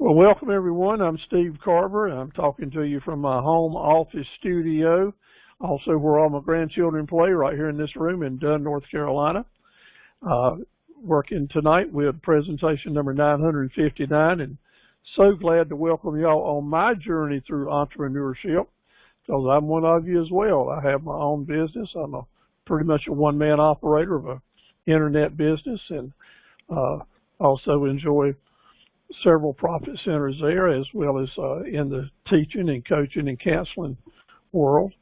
Well, welcome everyone. I'm Steve Carver, and I'm talking to you from my home office studio, also where all my grandchildren play, right here in this room in Dunn, North Carolina. Working tonight with presentation number 959, and so glad to welcome y'all on my journey through entrepreneurship, because I'm one of you as well. I have my own business. I'm pretty much a one-man operator of an internet business, and also enjoy several profit centers there, as well as in the teaching and coaching and counseling world.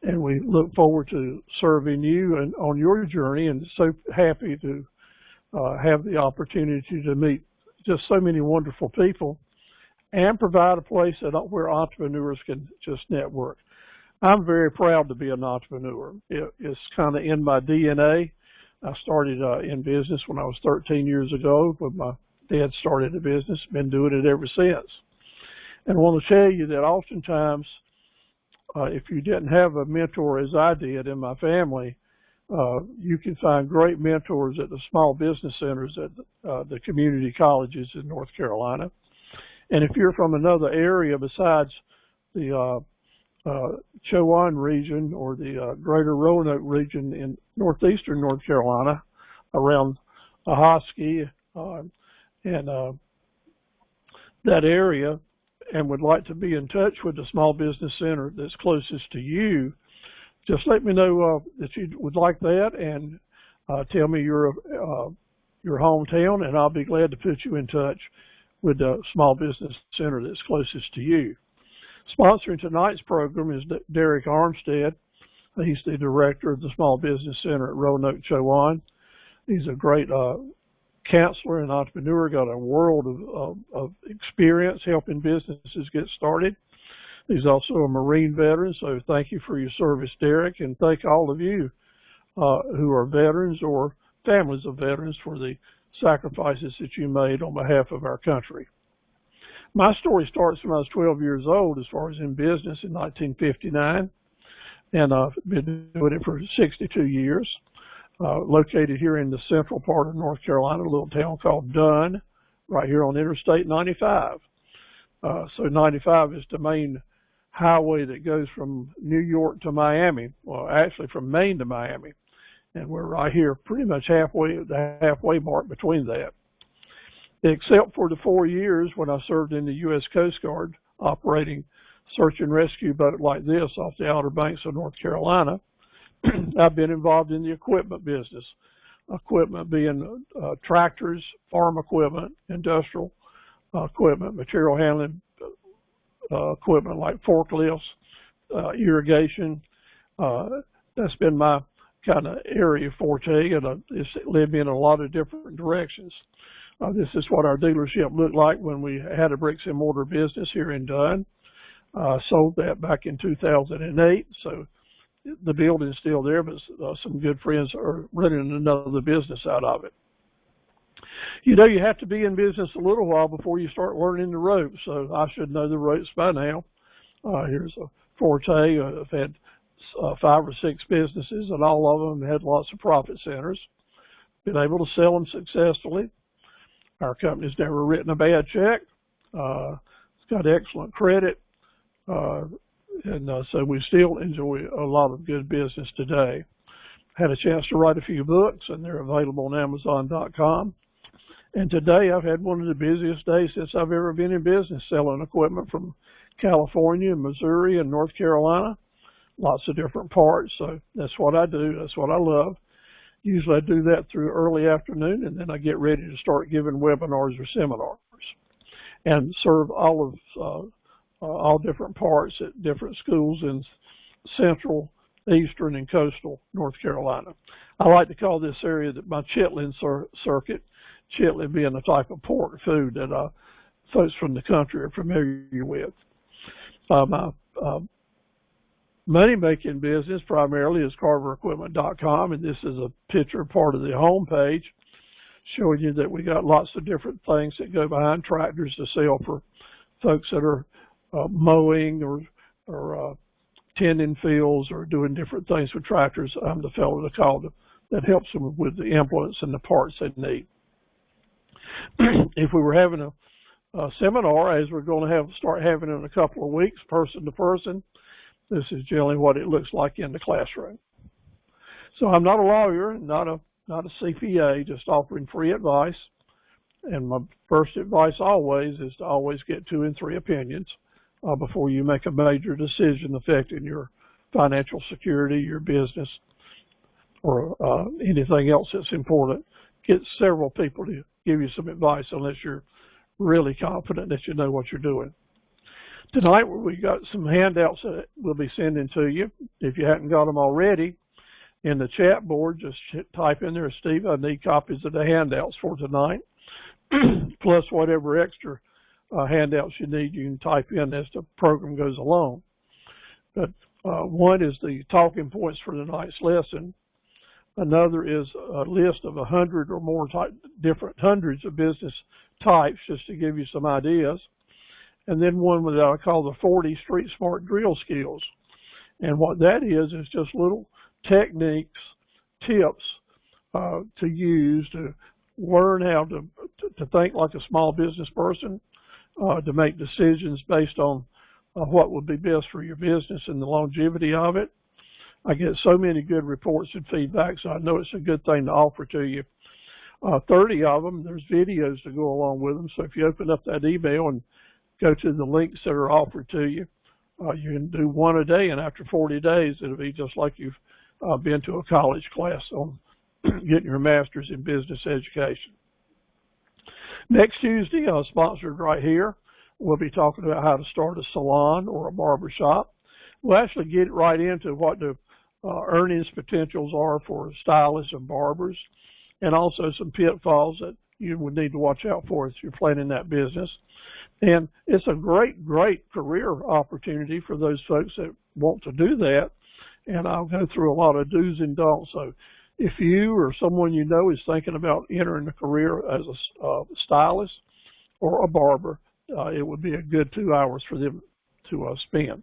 And we look forward to serving you and on your journey, and so happy to have the opportunity to meet just so many wonderful people and provide a place where entrepreneurs can just network. I'm very proud to be an entrepreneur. It's kind of in my DNA. I started in business when I was 13 years ago when my dad started a business, been doing it ever since. And I want to tell you that oftentimes, if you didn't have a mentor as I did in my family, you can find great mentors at the small business centers at the community colleges in North Carolina. And if you're from another area besides the Chowan region or the greater Roanoke region in northeastern North Carolina, around Ahoskie and that area, and would like to be in touch with the small business center that's closest to you, just let me know that you would like that, and tell me your hometown, and I'll be glad to put you in touch with the small business center that's closest to you. Sponsoring tonight's program is Derek Armstead. He's the director of the Small Business Center at Roanoke Chowan. He's a great counselor and entrepreneur, got a world of experience helping businesses get started. He's also a Marine veteran, so thank you for your service, Derek, and thank all of you who are veterans or families of veterans for the sacrifices that you made on behalf of our country. My story starts when I was 12 years old, as far as in business, in 1959, and I've been doing it for 62 years. Located here in the central part of North Carolina, a little town called Dunn, right here on Interstate 95. So 95 is the main highway that goes from New York to Miami, well, actually from Maine to Miami. And we're right here, pretty much the halfway mark between that. Except for the 4 years when I served in the U.S. Coast Guard, operating search and rescue boat like this off the Outer Banks of North Carolina, I've been involved in the equipment business. Equipment being tractors, farm equipment, industrial equipment, material handling equipment like forklifts, irrigation. That's been my kind of area forte, and it's led me in a lot of different directions. This is what our dealership looked like when we had a bricks and mortar business here in Dunn. Sold that back in 2008, so the building's still there, but some good friends are running another business out of it. You know, you have to be in business a little while before you start learning the ropes, so I should know the ropes by now. Here's a forte. I've had 5 or 6 businesses, and all of them had lots of profit centers. Been able to sell them successfully. Our company's never written a bad check. It's got excellent credit. And so we still enjoy a lot of good business today. Had a chance to write a few books, and they're available on Amazon.com. And today I've had one of the busiest days since I've ever been in business, selling equipment from California, Missouri, and North Carolina. Lots of different parts, so that's what I do. That's what I love. Usually I do that through early afternoon, and then I get ready to start giving webinars or seminars and serve all different parts at different schools in central, eastern, and coastal North Carolina. I like to call this area my chitlin circuit, chitlin being a type of pork food that folks from the country are familiar with. My money-making business primarily is CarverEquipment.com, and this is a picture part of the home page showing you that we got lots of different things that go behind tractors to sell for folks that are mowing or tending fields or doing different things with tractors. I'm the fellow that helps them with the implements and the parts they need. If we were having seminar, as we're going to start having in a couple of weeks, person to person. This is generally what it looks like in the classroom. So I'm not a lawyer, not a CPA, just offering free advice. And my first advice always is to always get 2 and 3 opinions before you make a major decision affecting your financial security, your business, or anything else that's important. Get several people to give you some advice unless you're really confident that you know what you're doing. Tonight we got some handouts that we'll be sending to you. If you hadn't got them already, in the chat board, just type in there, Steve, I need copies of the handouts for tonight, plus whatever extra handouts you need, you can type in as the program goes along. But one is the talking points for tonight's lesson. Another is a list of 100 or more hundreds of business types, just to give you some ideas. And then one that I call the 40 Street Smart Drill Skills. And what that is just little techniques, tips to use to learn how to think like a small business person, to make decisions based on what would be best for your business and the longevity of it. I get so many good reports and feedback, so I know it's a good thing to offer to you. 30 of them, there's videos to go along with them, so if you open up that email and go to the links that are offered to you, you can do one a day, and after 40 days, it'll be just like you've been to a college class on getting your master's in business education. Next Tuesday, sponsored right here, we'll be talking about how to start a salon or a barber shop. We'll actually get right into what the earnings potentials are for stylists and barbers, and also some pitfalls that you would need to watch out for if you're planning that business. And it's a great, great career opportunity for those folks that want to do that. And I'll go through a lot of do's and don'ts. So if you or someone you know is thinking about entering a career as a stylist or a barber, it would be a good 2 hours for them to spend.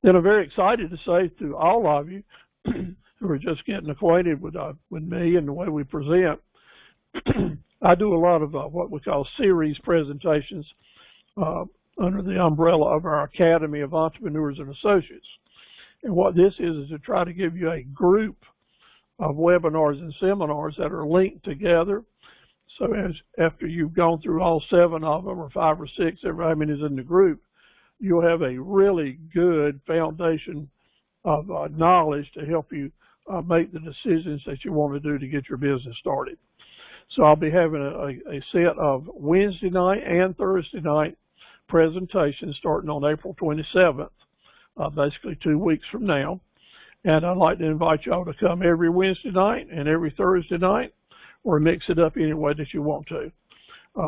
Then I'm very excited to say to all of you who are just getting acquainted with me and the way we present, I do a lot of what we call series presentations under the umbrella of our Academy of Entrepreneurs and Associates. And what this is to try to give you a group of webinars and seminars that are linked together. So after you've gone through all 7 of them, or 5 or 6, how many is in the group, you'll have a really good foundation of knowledge to help you make the decisions that you want to do to get your business started. So I'll be having a set of Wednesday night and Thursday night presentations starting on April 27th, basically 2 weeks from now. And I'd like to invite y'all to come every Wednesday night and every Thursday night, or mix it up any way that you want to.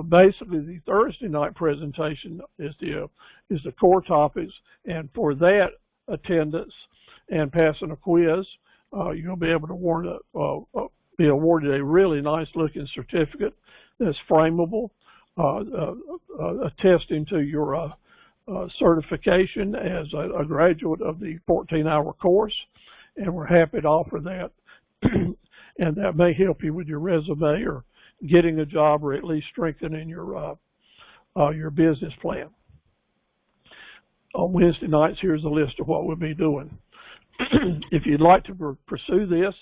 Basically, the Thursday night presentation is the core topics, and for that attendance and passing a quiz, you'll be able to be awarded a really nice looking certificate that's frameable, attesting to your certification as a graduate of the 14-hour course, and we're happy to offer that. And that may help you with your resume or getting a job, or at least strengthening your business plan. On Wednesday nights, here's a list of what we'll be doing. If you'd like to pursue this,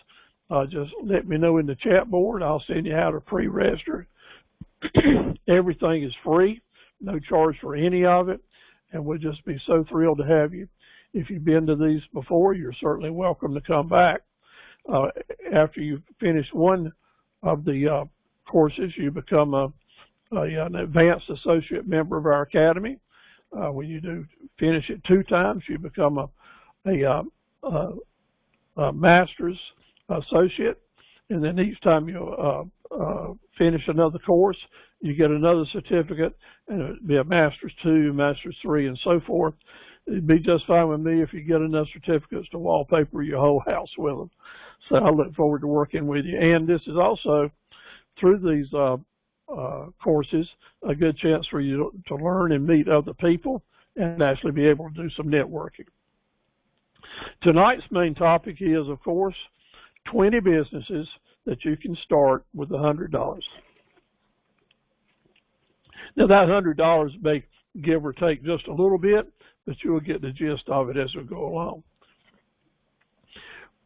just let me know in the chat board. I'll send you how to pre-register. Everything is free, no charge for any of it, and we'll just be so thrilled to have you. If you've been to these before, you're certainly welcome to come back. After you've finished one of the courses, you become an advanced associate member of our academy. When you do finish it 2 times, you become a master's associate, and then each time you finish another course, you get another certificate, and it'd be a master's 2, master's 3, and so forth. It'd be just fine with me if you get enough certificates to wallpaper your whole house with them. So I look forward to working with you. And this is also, through these courses, a good chance for you to learn and meet other people and actually be able to do some networking. Tonight's main topic is, of course, 20 businesses that you can start with $100. Now that $100 may give or take just a little bit, but you'll get the gist of it as we go along.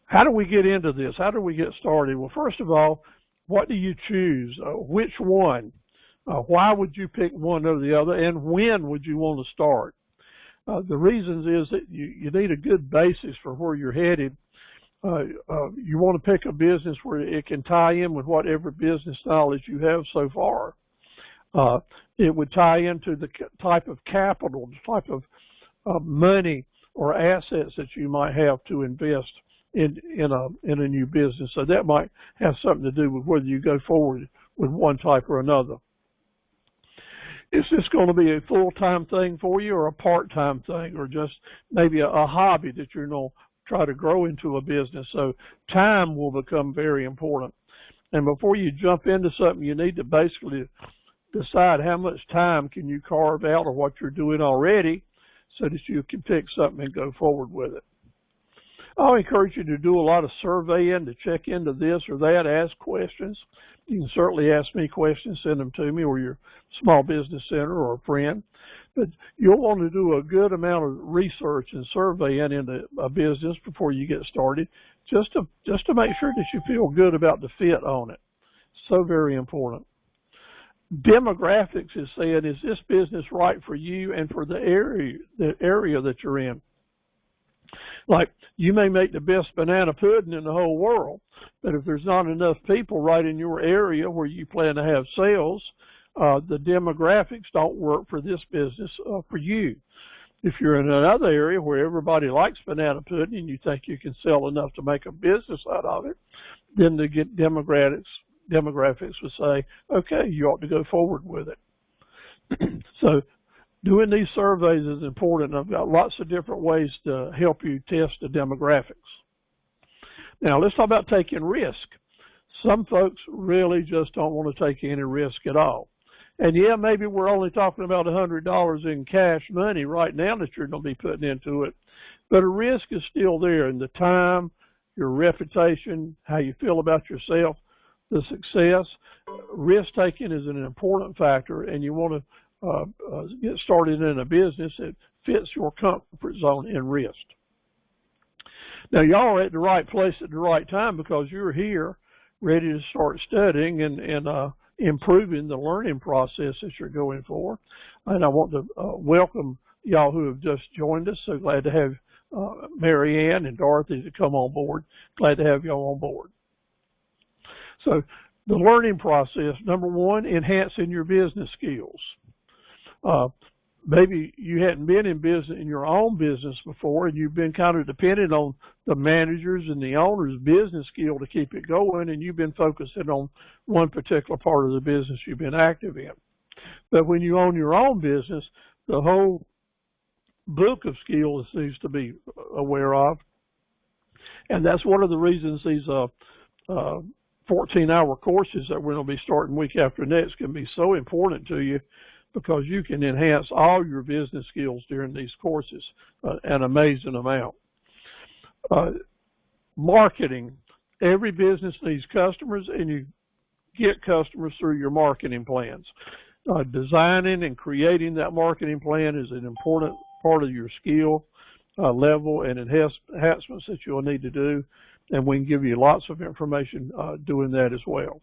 How do we get into this? How do we get started? Well, first of all, what do you choose? Which one? Why would you pick one over the other? And when would you want to start? The reasons is that you need a good basis for where you're headed. You want to pick a business where it can tie in with whatever business knowledge you have so far. It would tie into the type of capital, the type of money or assets that you might have to invest in a new business. So that might have something to do with whether you go forward with one type or another. Is this going to be a full-time thing for you or a part-time thing or just maybe a hobby that you're going to try to grow into a business? So time will become very important. And before you jump into something, you need to basically decide how much time can you carve out of what you're doing already so that you can pick something and go forward with it. I'll encourage you to do a lot of surveying, to check into this or that, ask questions. You can certainly ask me questions, send them to me or your small business center or a friend. But you'll want to do a good amount of research and surveying into a business before you get started, just to make sure that you feel good about the fit on it. So very important. Demographics is saying, is this business right for you and for the area that you're in? Like, you may make the best banana pudding in the whole world, but if there's not enough people right in your area where you plan to have sales, the demographics don't work for this business for you. If you're in another area where everybody likes banana pudding and you think you can sell enough to make a business out of it, then the demographics would say, okay, you ought to go forward with it. So doing these surveys is important. I've got lots of different ways to help you test the demographics. Now, let's talk about taking risk. Some folks really just don't want to take any risk at all. And yeah, maybe we're only talking about $100 in cash money right now that you're going to be putting into it. But a risk is still there in the time, your reputation, how you feel about yourself, the success. Risk-taking is an important factor, and you want to get started in a business that fits your comfort zone in risk. Now, y'all are at the right place at the right time because you're here ready to start studying and improving the learning process that you're going for. And I want to welcome y'all who have just joined us. So glad to have Mary Ann and Dorothy to come on board. Glad to have y'all on board. So the learning process, number one, enhancing your business skills. Maybe you hadn't been in business in your own business before, and you've been kind of dependent on the managers and the owner's business skill to keep it going, and you've been focusing on one particular part of the business you've been active in. But when you own your own business, the whole book of skills needs to be aware of, and that's one of the reasons these 14-hour courses that we're going to be starting week after next can be so important to you, because you can enhance all your business skills during these courses an amazing amount. Marketing. Every business needs customers, and you get customers through your marketing plans. Designing and creating that marketing plan is an important part of your skill level and enhancements that you'll need to do, and we can give you lots of information doing that as well.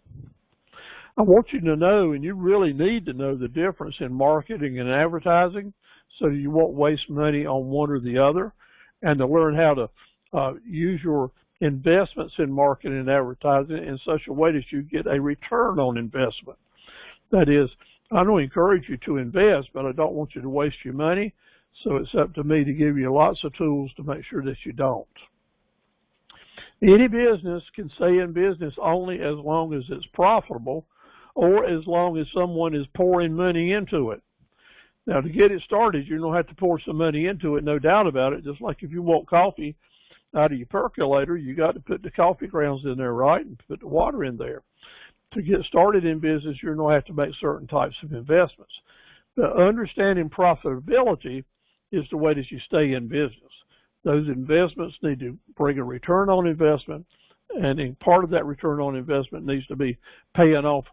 I want you to know, and you really need to know, the difference in marketing and advertising so you won't waste money on one or the other, and to learn how to use your investments in marketing and advertising in such a way that you get a return on investment. That is, I don't encourage you to invest, but I don't want you to waste your money, so it's up to me to give you lots of tools to make sure that you don't. Any business can stay in business only as long as it's profitable, or as long as someone is pouring money into it. Now, to get it started, you're going to have to pour some money into it, no doubt about it. Just like if you want coffee out of your percolator, you got to put the coffee grounds in there, right, and put the water in there. To get started in business, you're going to have to make certain types of investments. But understanding profitability is the way that you stay in business. Those investments need to bring a return on investment, and part of that return on investment needs to be paying off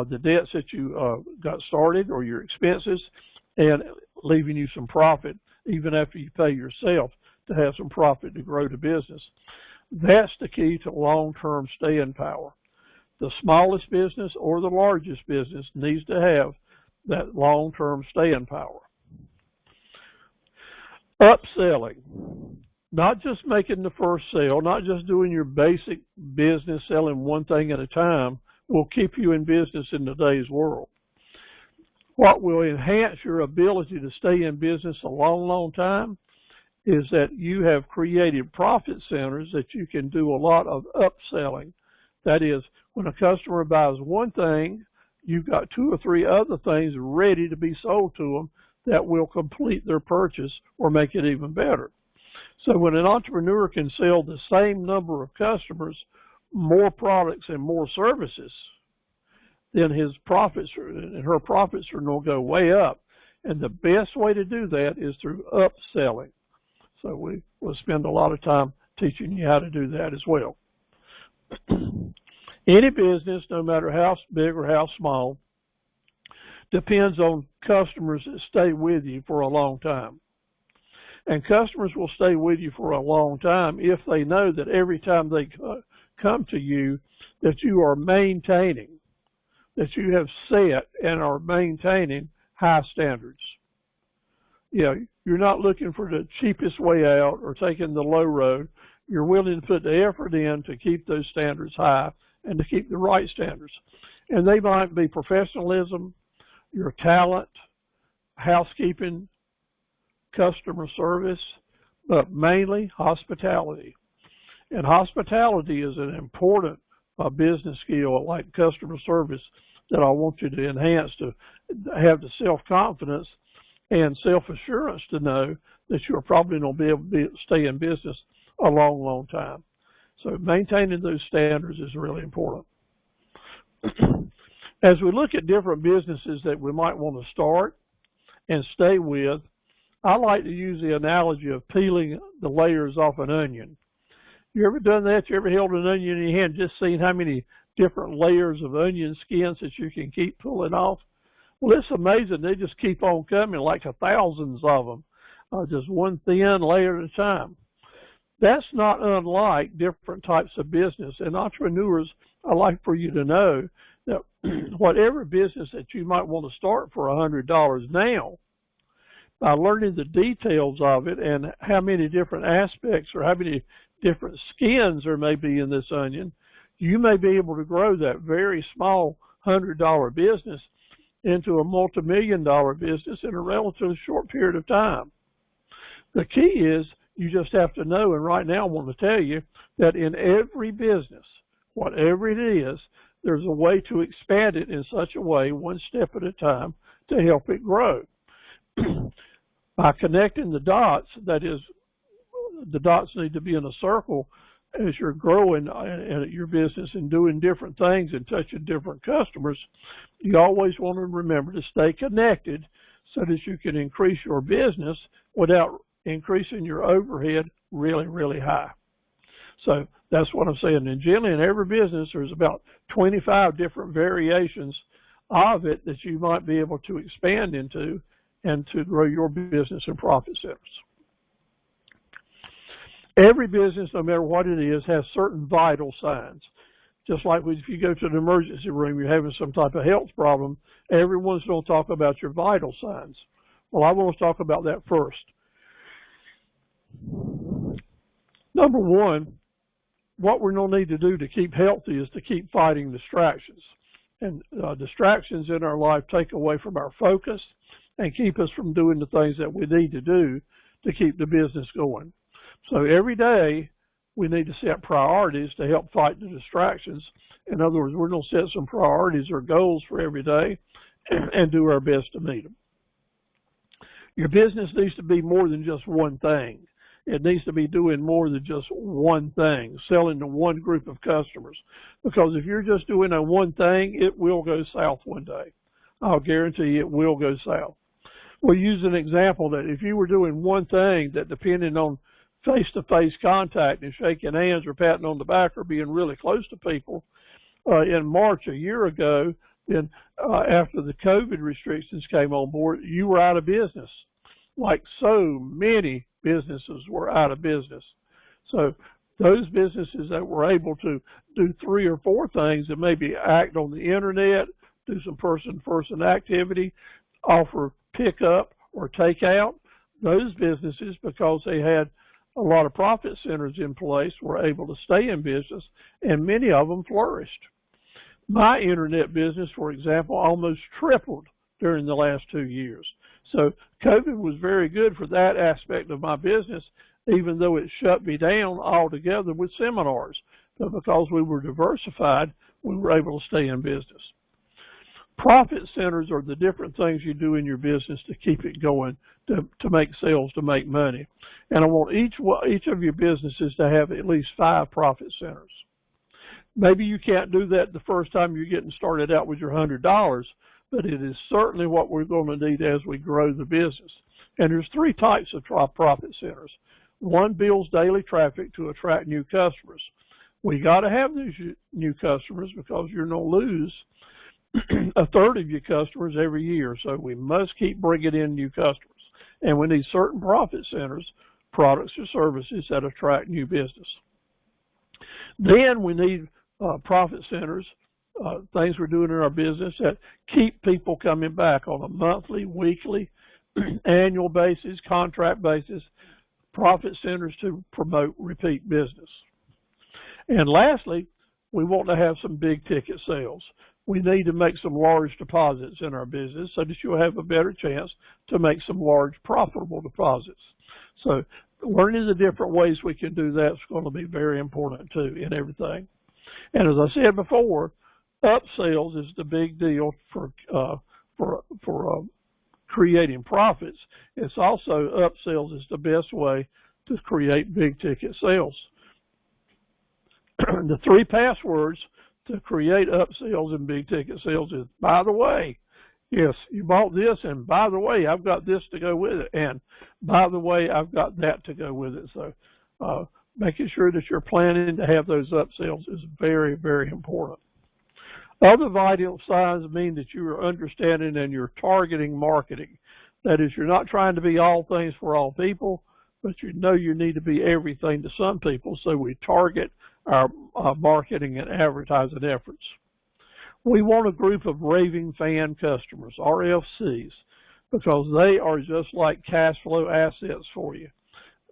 the debts that you got started or your expenses, and leaving you some profit even after you pay yourself to have some profit to grow the business. That's the key to long-term staying power. The smallest business or the largest business needs to have that long-term staying power. Upselling. Not just making the first sale, not just doing your basic business, selling one thing at a time, will keep you in business in today's world. What will enhance your ability to stay in business a long, long time is that you have created profit centers that you can do a lot of upselling. That is, when a customer buys one thing, you've got 2 or 3 other things ready to be sold to them that will complete their purchase or make it even better. So when an entrepreneur can sell the same number of customers, more products and more services, then his profits and her profits are going to go way up. And the best way to do that is through upselling. So we will spend a lot of time teaching you how to do that as well. Any business, no matter how big or how small, depends on customers that stay with you for a long time. And customers will stay with you for a long time if they know that every time they come to you, that you are maintaining, that you have set and are maintaining high standards. You know, you're not looking for the cheapest way out or taking the low road. You're willing to put the effort in to keep those standards high and to keep the right standards. And they might be professionalism, your talent, housekeeping, customer service, but mainly hospitality. And hospitality is an important business skill like customer service that I want you to enhance, to have the self-confidence and self-assurance to know that you're probably going to be able to stay in business a long, long time. So maintaining those standards is really important. As we look at different businesses that we might want to start and stay with, I like to use the analogy of peeling the layers off an onion. You ever done that? You ever held an onion in your hand, just seen how many different layers of onion skins that you can keep pulling off? Well, it's amazing. They just keep on coming, like thousands of them, just one thin layer at a time. That's not unlike different types of business. And entrepreneurs, I like for you to know that whatever business that you might want to start for $100 now, by learning the details of it and how many different aspects or how many different skins there may be in this onion, you may be able to grow that very small $100 business into a multi-million-dollar business in a relatively short period of time. The key is you just have to know, and right now I want to tell you, that in every business, whatever it is, there's a way to expand it in such a way, one step at a time, to help it grow. By connecting the dots, that is, the dots need to be in a circle as you're growing your business and doing different things and touching different customers. You always want to remember to stay connected so that you can increase your business without increasing your overhead really, really high. So that's what I'm saying. And generally in every business, there's about 25 different variations of it that you might be able to expand into and to grow your business and profit centers. Every business, no matter what it is, has certain vital signs. Just like if you go to an emergency room, you're having some type of health problem, everyone's going to talk about your vital signs. Well, I want to talk about that first. Number one, what we're going to need to do to keep healthy is to keep fighting distractions. And distractions in our life take away from our focus and keep us from doing the things that we need to do to keep the business going. So every day, we need to set priorities to help fight the distractions. In other words, we're going to set some priorities or goals for every day and do our best to meet them. Your business needs to be more than just one thing. It needs to be doing more than just one thing, selling to one group of customers. Because if you're just doing a one thing, it will go south one day. I'll guarantee you it will go south. We'll use an example that if you were doing one thing that depended on face-to-face contact and shaking hands or patting on the back or being really close to people, in March a year ago, then after the COVID restrictions came on board, you were out of business. Like so many businesses were out of business. So those businesses that were able to do 3 or 4 things and maybe act on the internet, do some person-to-person activity, offer pickup or takeout, those businesses, because they had a lot of profit centers in place, were able to stay in business, and many of them flourished. My internet business, for example, almost tripled during the last 2 years. So COVID was very good for that aspect of my business, even though it shut me down altogether with seminars. But because we were diversified, we were able to stay in business. Profit centers are the different things you do in your business to keep it going, to make sales, to make money. And I want each of your businesses to have at least 5 profit centers. Maybe you can't do that the first time you're getting started out with your $100, but it is certainly what we're going to need as we grow the business. And there's 3 types of profit centers. One builds daily traffic to attract new customers. We got to have these new customers because you're going to lose a third of your customers every year. So we must keep bringing in new customers. And we need certain profit centers, products or services that attract new business. Then we need profit centers, things we're doing in our business that keep people coming back on a monthly, weekly, annual basis, contract basis, profit centers to promote repeat business. And lastly, we want to have some big ticket sales. We need to make some large deposits in our business so that you'll have a better chance to make some large profitable deposits. So learning the different ways we can do that is going to be very important too in everything. And as I said before, upsells is the big deal for creating profits. It's also upsells is the best way to create big ticket sales. The 3 passwords to create upsells and big ticket sales is, by the way, yes, you bought this, and by the way, I've got this to go with it, and by the way, I've got that to go with it. So making sure that you're planning to have those upsells is very, very important. Other vital signs mean that you are understanding and you're targeting marketing. That is, you're not trying to be all things for all people, but you know you need to be everything to some people, so we target our marketing and advertising efforts. We want a group of raving fan customers, RFCs, because they are just like cash flow assets for you.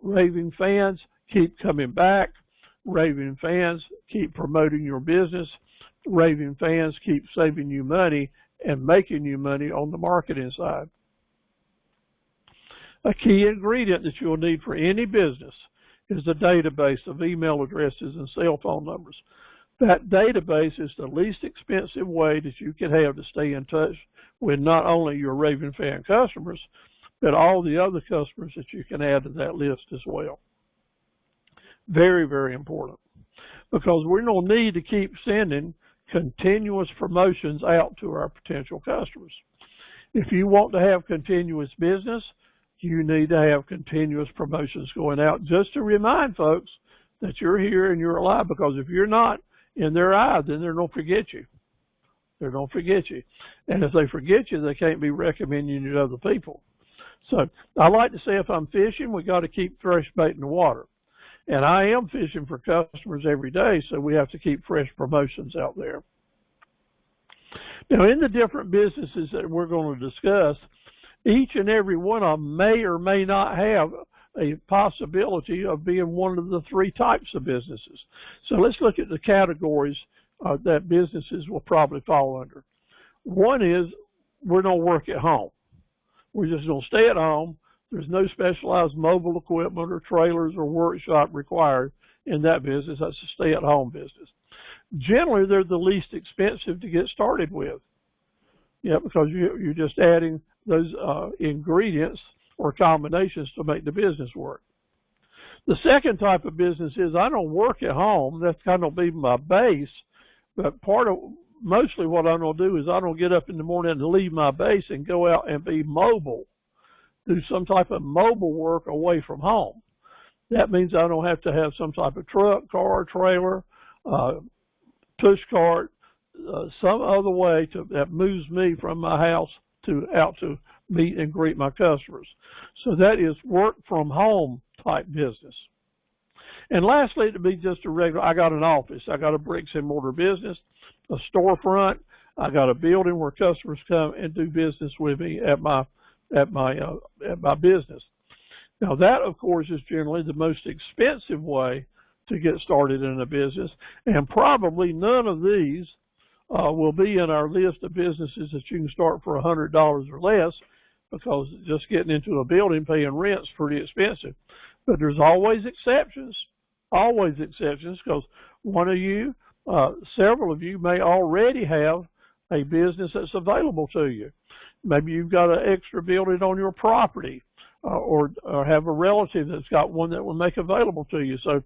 Raving fans keep coming back. Raving fans keep promoting your business. Raving fans keep saving you money and making you money on the marketing side. A key ingredient that you'll need for any business is a database of email addresses and cell phone numbers. That database is the least expensive way that you can have to stay in touch with not only your raving fan customers, but all the other customers that you can add to that list as well. Very, very important, because we're going to need to keep sending continuous promotions out to our potential customers. If you want to have continuous business, you need to have continuous promotions going out just to remind folks that you're here and you're alive, because if you're not in their eye, then they're going to forget you. They're going to forget you. And if they forget you, they can't be recommending you to other people. So I like to say if I'm fishing, we got to keep fresh bait in the water. And I am fishing for customers every day, so we have to keep fresh promotions out there. Now, in the different businesses that we're going to discuss, each and every one of them may or may not have a possibility of being one of the 3 types of businesses. So let's look at the categories that businesses will probably fall under. One is we're going to work at home. We're just going to stay at home. There's no specialized mobile equipment or trailers or workshop required in that business. That's a stay-at-home business. Generally, they're the least expensive to get started with. Yeah, because you're just adding those ingredients or combinations to make the business work. The second type of business is I don't work at home. That's kind of be my base, but mostly what I'm going to do is I don't get up in the morning and leave my base and go out and be mobile, do some type of mobile work away from home. That means I don't have to have some type of truck, car, trailer, push cart, some other way that moves me from my house out to meet and greet my customers. So that is work from home type business. And lastly, to be just a regular, I got an office. I got a bricks and mortar business, a storefront. I got a building where customers come and do business with me at my business. Now that, of course, is generally the most expensive way to get started in a business, and probably none of these will be in our list of businesses that you can start for $100 or less, because just getting into a building paying rent is pretty expensive. But there's always exceptions, because one of you, several of you may already have a business that's available to you. Maybe you've got an extra building on your property, or have a relative that's got one that will make available to you. So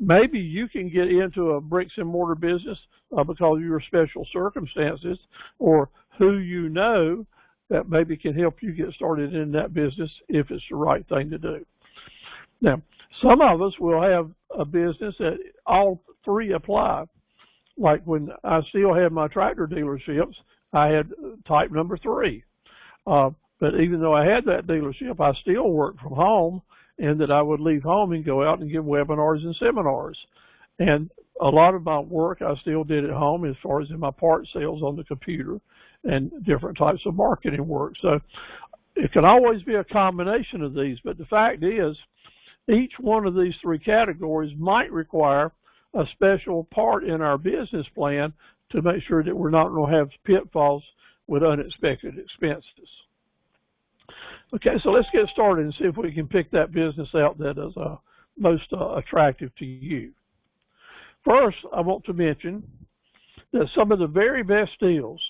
maybe you can get into a bricks and mortar business because of your special circumstances, or who you know that maybe can help you get started in that business if it's the right thing to do. Now, some of us will have a business that all three apply. Like when I still had my tractor dealerships, I had type number 3. But even though I had that dealership, I still worked from home, and that I would leave home and go out and give webinars and seminars. And a lot of my work I still did at home, as far as in my part sales on the computer and different types of marketing work. So it can always be a combination of these, but the fact is, each one of these three categories might require a special part in our business plan to make sure that we're not going to have pitfalls with unexpected expenses. Okay, so let's get started and see if we can pick that business out that is most attractive to you. First, I want to mention that some of the very best deals,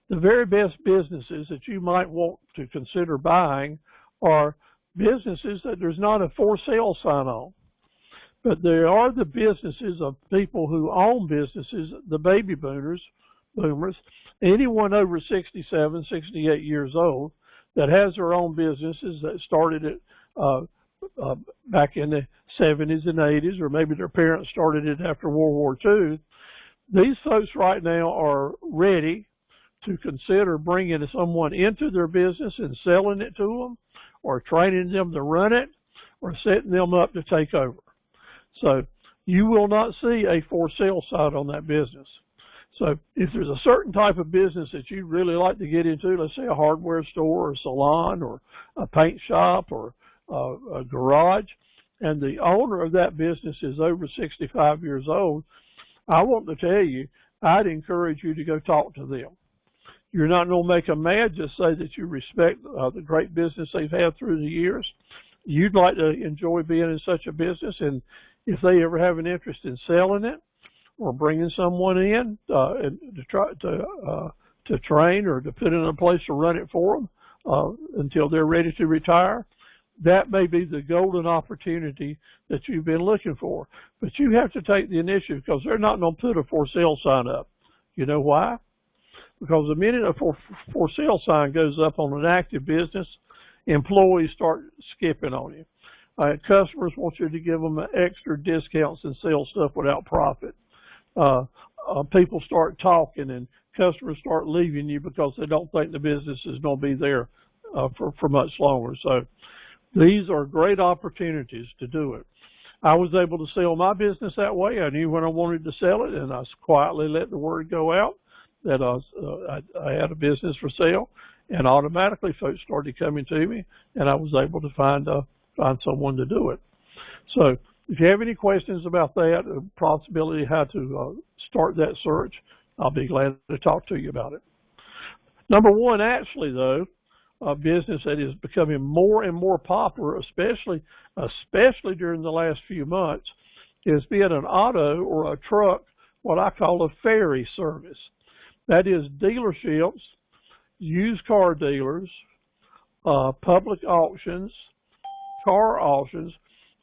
the very best businesses that you might want to consider buying are businesses that there's not a for sale sign on. But there are the businesses of people who own businesses, the baby boomers, anyone over 67, 68 years old that has their own businesses that started it back in the 70s and 80s, or maybe their parents started it after World War II. These folks right now are ready to consider bringing someone into their business and selling it to them, or training them to run it, or setting them up to take over. So you will not see a for sale sign on that business. So if there's a certain type of business that you'd really like to get into, let's say a hardware store or a salon or a paint shop or a garage, and the owner of that business is over 65 years old, I want to tell you, I'd encourage you to go talk to them. You're not going to make them mad. Just say that you respect the great business they've had through the years. You'd like to enjoy being in such a business, and if they ever have an interest in selling it or bringing someone in and to train or to put in a place to run it for them until they're ready to retire, that may be the golden opportunity that you've been looking for. But you have to take the initiative, because they're not going to put a for sale sign up. You know why? Because the minute a for sale sign goes up on an active business, employees start skipping on you. Customers want you to give them extra discounts and sell stuff without profit. People start talking, and customers start leaving you because they don't think the business is going to be there for much longer. So these are great opportunities to do it. I was able to sell my business that way. I knew when I wanted to sell it, and I quietly let the word go out that I had a business for sale, and automatically folks started coming to me, and I was able to find someone to do it. So if you have any questions about that, the possibility how to start that search, I'll be glad to talk to you about it. Number one, actually, though, a business that is becoming more and more popular, especially during the last few months, is being an auto or a truck, what I call a ferry service. That is, dealerships, used car dealers, public auctions, car auctions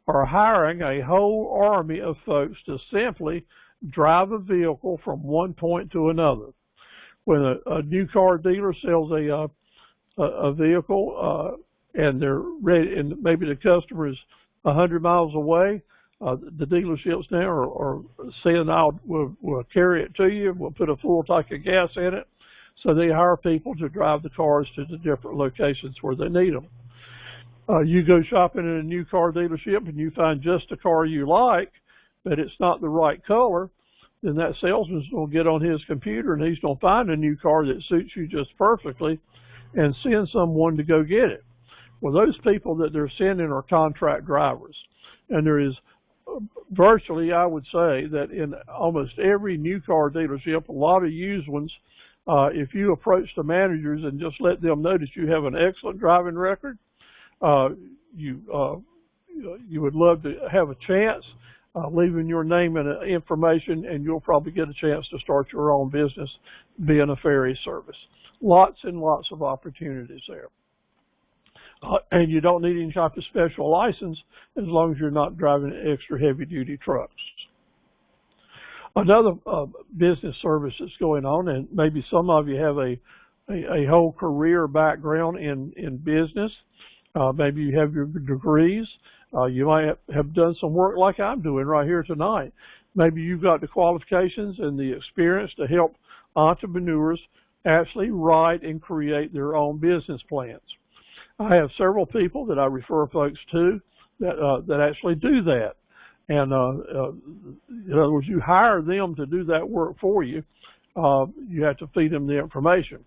are hiring a whole army of folks to simply drive a vehicle from one point to another. When a new car dealer sells a vehicle and they're ready, and maybe the customer is 100 miles away, The dealerships now are saying, we'll carry it to you. We'll put a full tank of gas in it. So they hire people to drive the cars to the different locations where they need them. You go shopping in a new car dealership and you find just a car you like, but it's not the right color, then that salesman's going to get on his computer and he's going to find a new car that suits you just perfectly and send someone to go get it. Well, those people that they're sending are contract drivers. And there is virtually, I would say, that in almost every new car dealership, a lot of used ones, if you approach the managers and just let them know that you have an excellent driving record, you would love to have a chance, leaving your name and information, and you'll probably get a chance to start your own business being a ferry service. Lots and lots of opportunities there. And you don't need any type of special license as long as you're not driving extra heavy-duty trucks. Another business service that's going on, and maybe some of you have a whole career background in business. Maybe you have your degrees. You might have done some work like I'm doing right here tonight. Maybe you've got the qualifications and the experience to help entrepreneurs actually write and create their own business plans. I have several people that I refer folks to that actually do that. And in other words, you hire them to do that work for you. You have to feed them the information.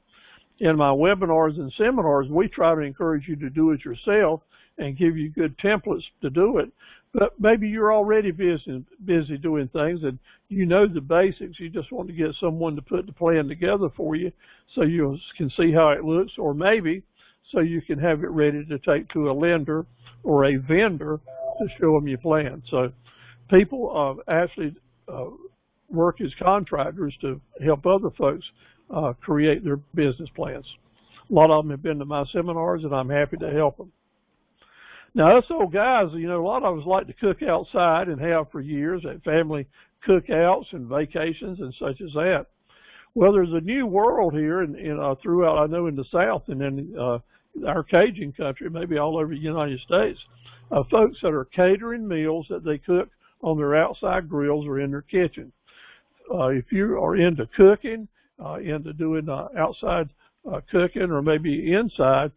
In my webinars and seminars, we try to encourage you to do it yourself and give you good templates to do it. But maybe you're already busy doing things and you know the basics. You just want to get someone to put the plan together for you so you can see how it looks, or maybe so you can have it ready to take to a lender or a vendor to show them your plan. So people actually work as contractors to help other folks create their business plans. A lot of them have been to my seminars, and I'm happy to help them. Now, us old guys, a lot of us like to cook outside and have for years at family cookouts and vacations and such as that. Well, there's a new world here throughout, I know, in the South and in our Cajun country, maybe all over the United States, folks that are catering meals that they cook on their outside grills or in their kitchen. If you are into cooking, into doing outside cooking or maybe inside,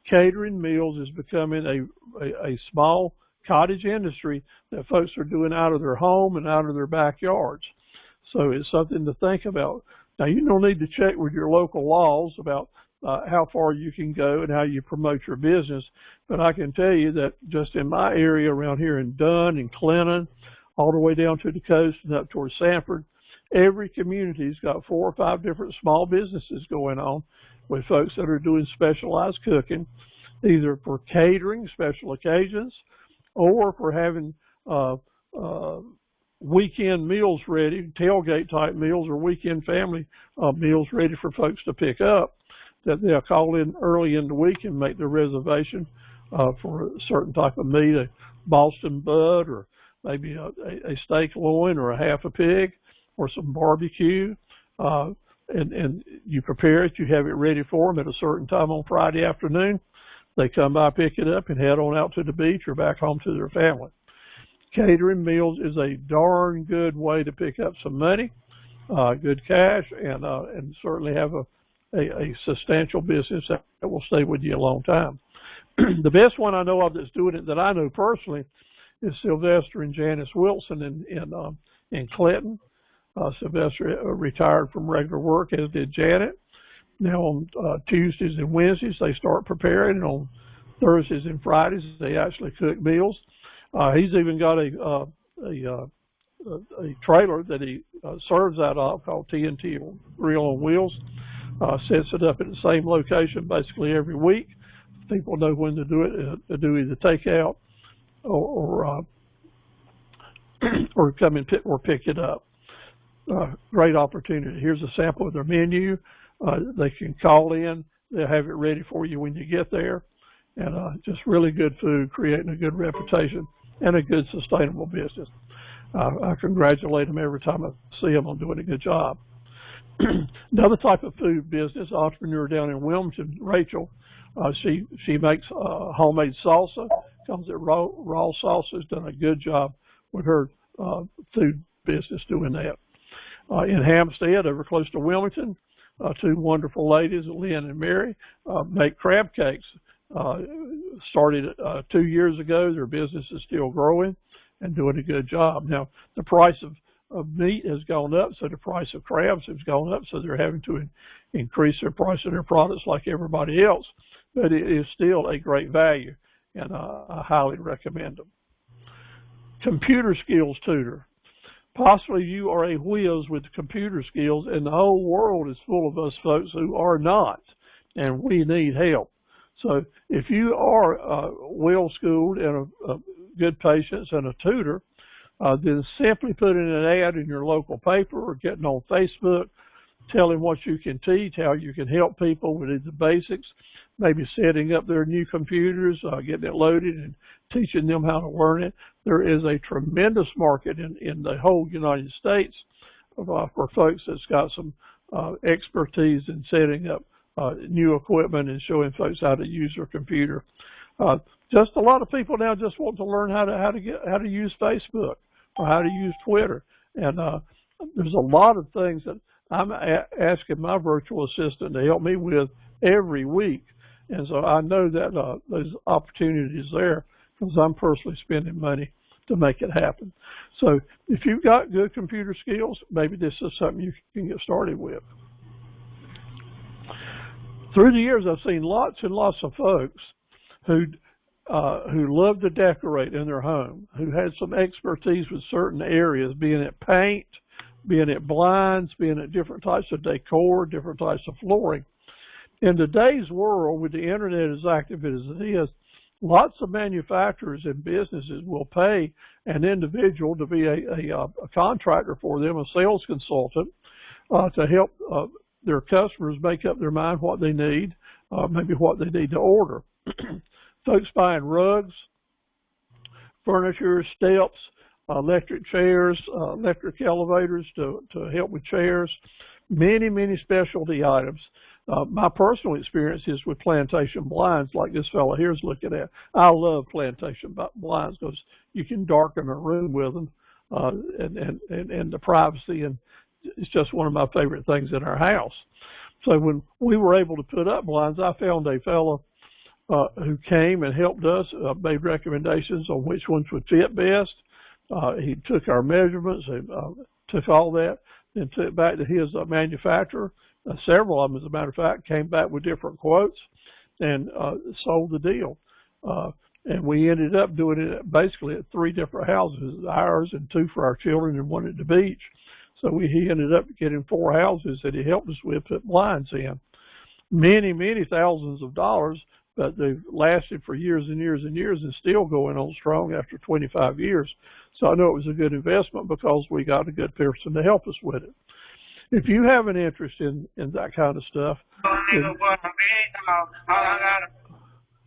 catering meals is becoming a small cottage industry that folks are doing out of their home and out of their backyards. So it's something to think about. Now, you don't need to check with your local laws about how far you can go and how you promote your business, but I can tell you that just in my area around here in Dunn and Clinton, all the way down to the coast and up towards Sanford, every community's got 4 or 5 different small businesses going on with folks that are doing specialized cooking, either for catering, special occasions, or for having weekend meals ready, tailgate type meals or weekend family meals ready for folks to pick up, that they'll call in early in the week and make their reservation for a certain type of meat, a Boston butt or maybe a steak loin or a half a pig or some barbecue. And you prepare it, you have it ready for them at a certain time on Friday afternoon. They come by, pick it up, and head on out to the beach or back home to their family. Catering meals is a darn good way to pick up some money, good cash, and certainly have a substantial business that will stay with you a long time. The best one I know of that's doing it that I know personally is Sylvester and Janice Wilson in Clinton. Sylvester retired from regular work, as did Janet. Now on Tuesdays and Wednesdays they start preparing, and on Thursdays and Fridays they actually cook meals. He's even got a trailer that he serves out of called TNT Grill on Wheels. Sets it up at the same location basically every week. People know when to do it, to do either takeout or come and pick it up. Great opportunity. Here's a sample of their menu. They can call in. They'll have it ready for you when you get there. And just really good food, creating a good reputation and a good sustainable business. I congratulate them every time I see them on doing a good job. Another type of food business, entrepreneur down in Wilmington, Rachel, she makes homemade salsa, comes at raw salsa, has done a good job with her food business doing that. In Hampstead, over close to Wilmington, two wonderful ladies, Lynn and Mary, make crab cakes. Started 2 years ago. Their business is still growing and doing a good job. Now, the price of meat has gone up, so the price of crabs has gone up, so they're having to increase their price of their products like everybody else. But it is still a great value, and I highly recommend them. Computer skills tutor. Possibly you are a whiz with computer skills, and the whole world is full of us folks who are not, and we need help. So if you are well-schooled and a good patient and a tutor, then simply putting an ad in your local paper or getting on Facebook, telling what you can teach, how you can help people with the basics, maybe setting up their new computers, getting it loaded and teaching them how to learn it. There is a tremendous market in the whole United States for folks that's got some expertise in setting up new equipment and showing folks how to use their computer. Just a lot of people now just want to learn how to use Facebook or how to use Twitter, and there's a lot of things that I'm asking my virtual assistant to help me with every week, and so I know that there's opportunities there because I'm personally spending money to make it happen. So if you've got good computer skills, maybe this is something you can get started with. Through the years, I've seen lots and lots of folks who love to decorate in their home, who had some expertise with certain areas, being it paint, being it blinds, being it different types of decor, different types of flooring. In today's world, with the internet as active as it is, lots of manufacturers and businesses will pay an individual to be a contractor for them, a sales consultant, to help their customers make up their mind what they need, maybe what they need to order. Folks buying rugs, furniture, steps, electric chairs, electric elevators to help with chairs, many specialty items. My personal experience is with plantation blinds like this fellow here is looking at. I love plantation blinds because you can darken a room with them and the privacy, and it's just one of my favorite things in our house. So when we were able to put up blinds, I found a fellow who came and helped us, made recommendations on which ones would fit best. He took our measurements, took all that, then took it back to his manufacturer. Several of them, as a matter of fact, came back with different quotes and sold the deal. And we ended up doing it basically at 3 different houses, ours and 2 for our children and 1 at the beach. So he ended up getting 4 houses that he helped us with, put blinds in. Many thousands of dollars, but they've lasted for years and years and years and still going on strong after 25 years. So I know it was a good investment because we got a good person to help us with it. If you have an interest in that kind of stuff,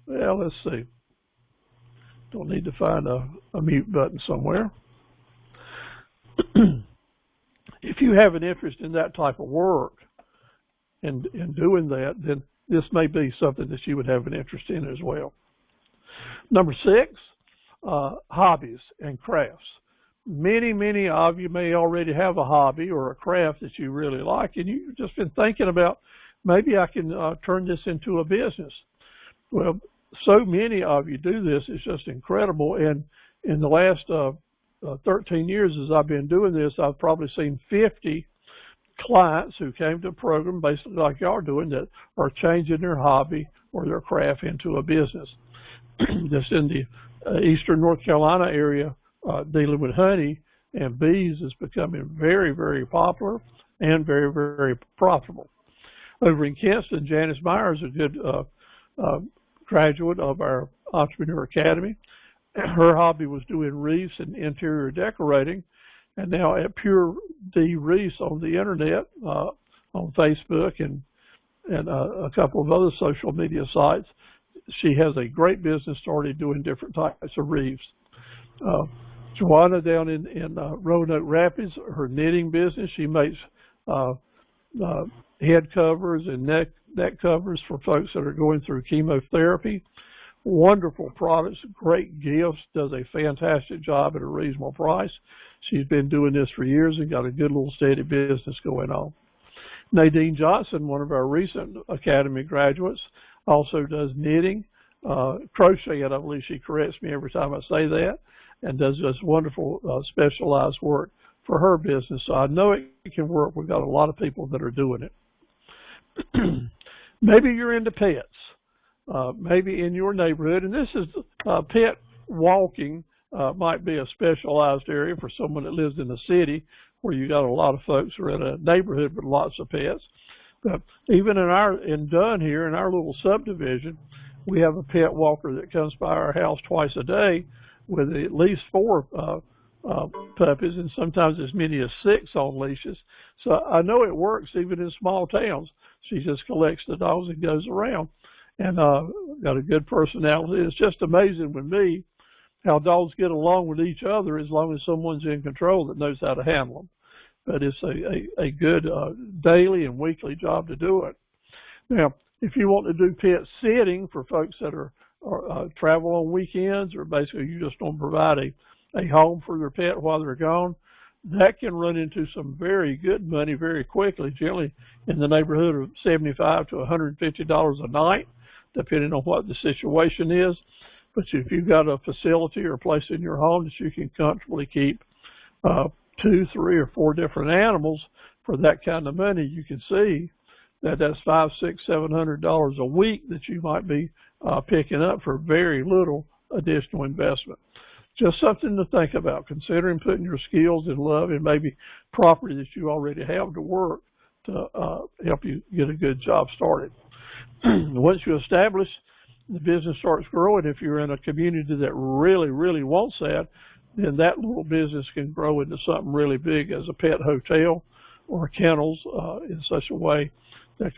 well, let's see. Don't need to find a mute button somewhere. If you have an interest in that type of work and doing that, then this may be something that you would have an interest in as well. Number 6, hobbies and crafts. Many of you may already have a hobby or a craft that you really like, and you've just been thinking about, maybe I can turn this into a business. Well, so many of you do this. It's just incredible. And in the last 13 years as I've been doing this, I've probably seen 50 clients who came to a program basically like y'all are doing that are changing their hobby or their craft into a business. Just in the eastern North Carolina area, dealing with honey and bees is becoming very popular and very profitable. Over in Kinston, Janice Myers, a good graduate of our Entrepreneur Academy. Her hobby was doing wreaths and interior decorating, and now at Pure D Wreaths on the internet, on Facebook and a couple of other social media sites, she has a great business started doing different types of wreaths. Joanna down in Roanoke Rapids, her knitting business, she makes head covers and neck covers for folks that are going through chemotherapy. wonderful products, great gifts, does a fantastic job at a reasonable price. She's been doing this for years and got a good little steady business going on. Nadine Johnson, one of our recent Academy graduates, also does knitting, crochet, and I believe she corrects me every time I say that, and does this wonderful specialized work for her business. So I know it can work. We've got a lot of people that are doing it. Maybe you're into pets. Maybe in your neighborhood, and this is pet walking might be a specialized area for someone that lives in the city where you got a lot of folks who are in a neighborhood with lots of pets. But even in Dunn here, in our little subdivision, we have a pet walker that comes by our house twice a day with at least 4 puppies, and sometimes as many as 6 on leashes. So I know it works even in small towns. She just collects the dogs and goes around, and got a good personality. It's just amazing with me how dogs get along with each other as long as someone's in control that knows how to handle them. But it's a good daily and weekly job to do it. Now, if you want to do pet sitting for folks that are travel on weekends, or basically you just don't provide a home for their pet while they're gone, that can run into some very good money very quickly, generally in the neighborhood of $75 to $150 a night, depending on what the situation is. But if you've got a facility or a place in your home that you can comfortably keep 2, 3, or 4 different animals for that kind of money, you can see that that's $500, $600, $700 a week that you might be picking up for very little additional investment. Just something to think about, considering putting your skills and love and maybe property that you already have to work to help you get a good job started. Once you establish, the business starts growing. If you're in a community that really, really wants that, then that little business can grow into something really big as a pet hotel or Kennels in such a way that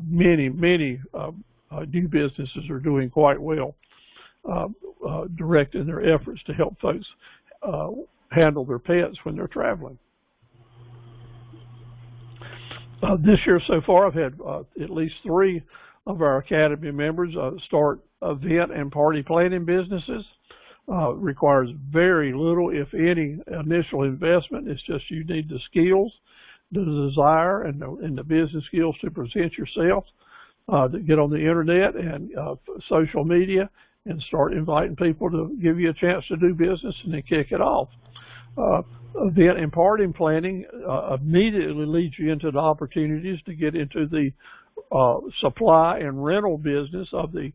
many new businesses are doing quite well, directing their efforts to help folks handle their pets when they're traveling. This year so far, I've had at least 3 of our Academy members start event and party planning businesses. Requires very little, if any, initial investment. It's just you need the skills, the desire, and the business skills to present yourself, to get on the internet and social media and start inviting people to give you a chance to do business and then kick it off. Event and party planning immediately leads you into the opportunities to get into the supply and rental business of the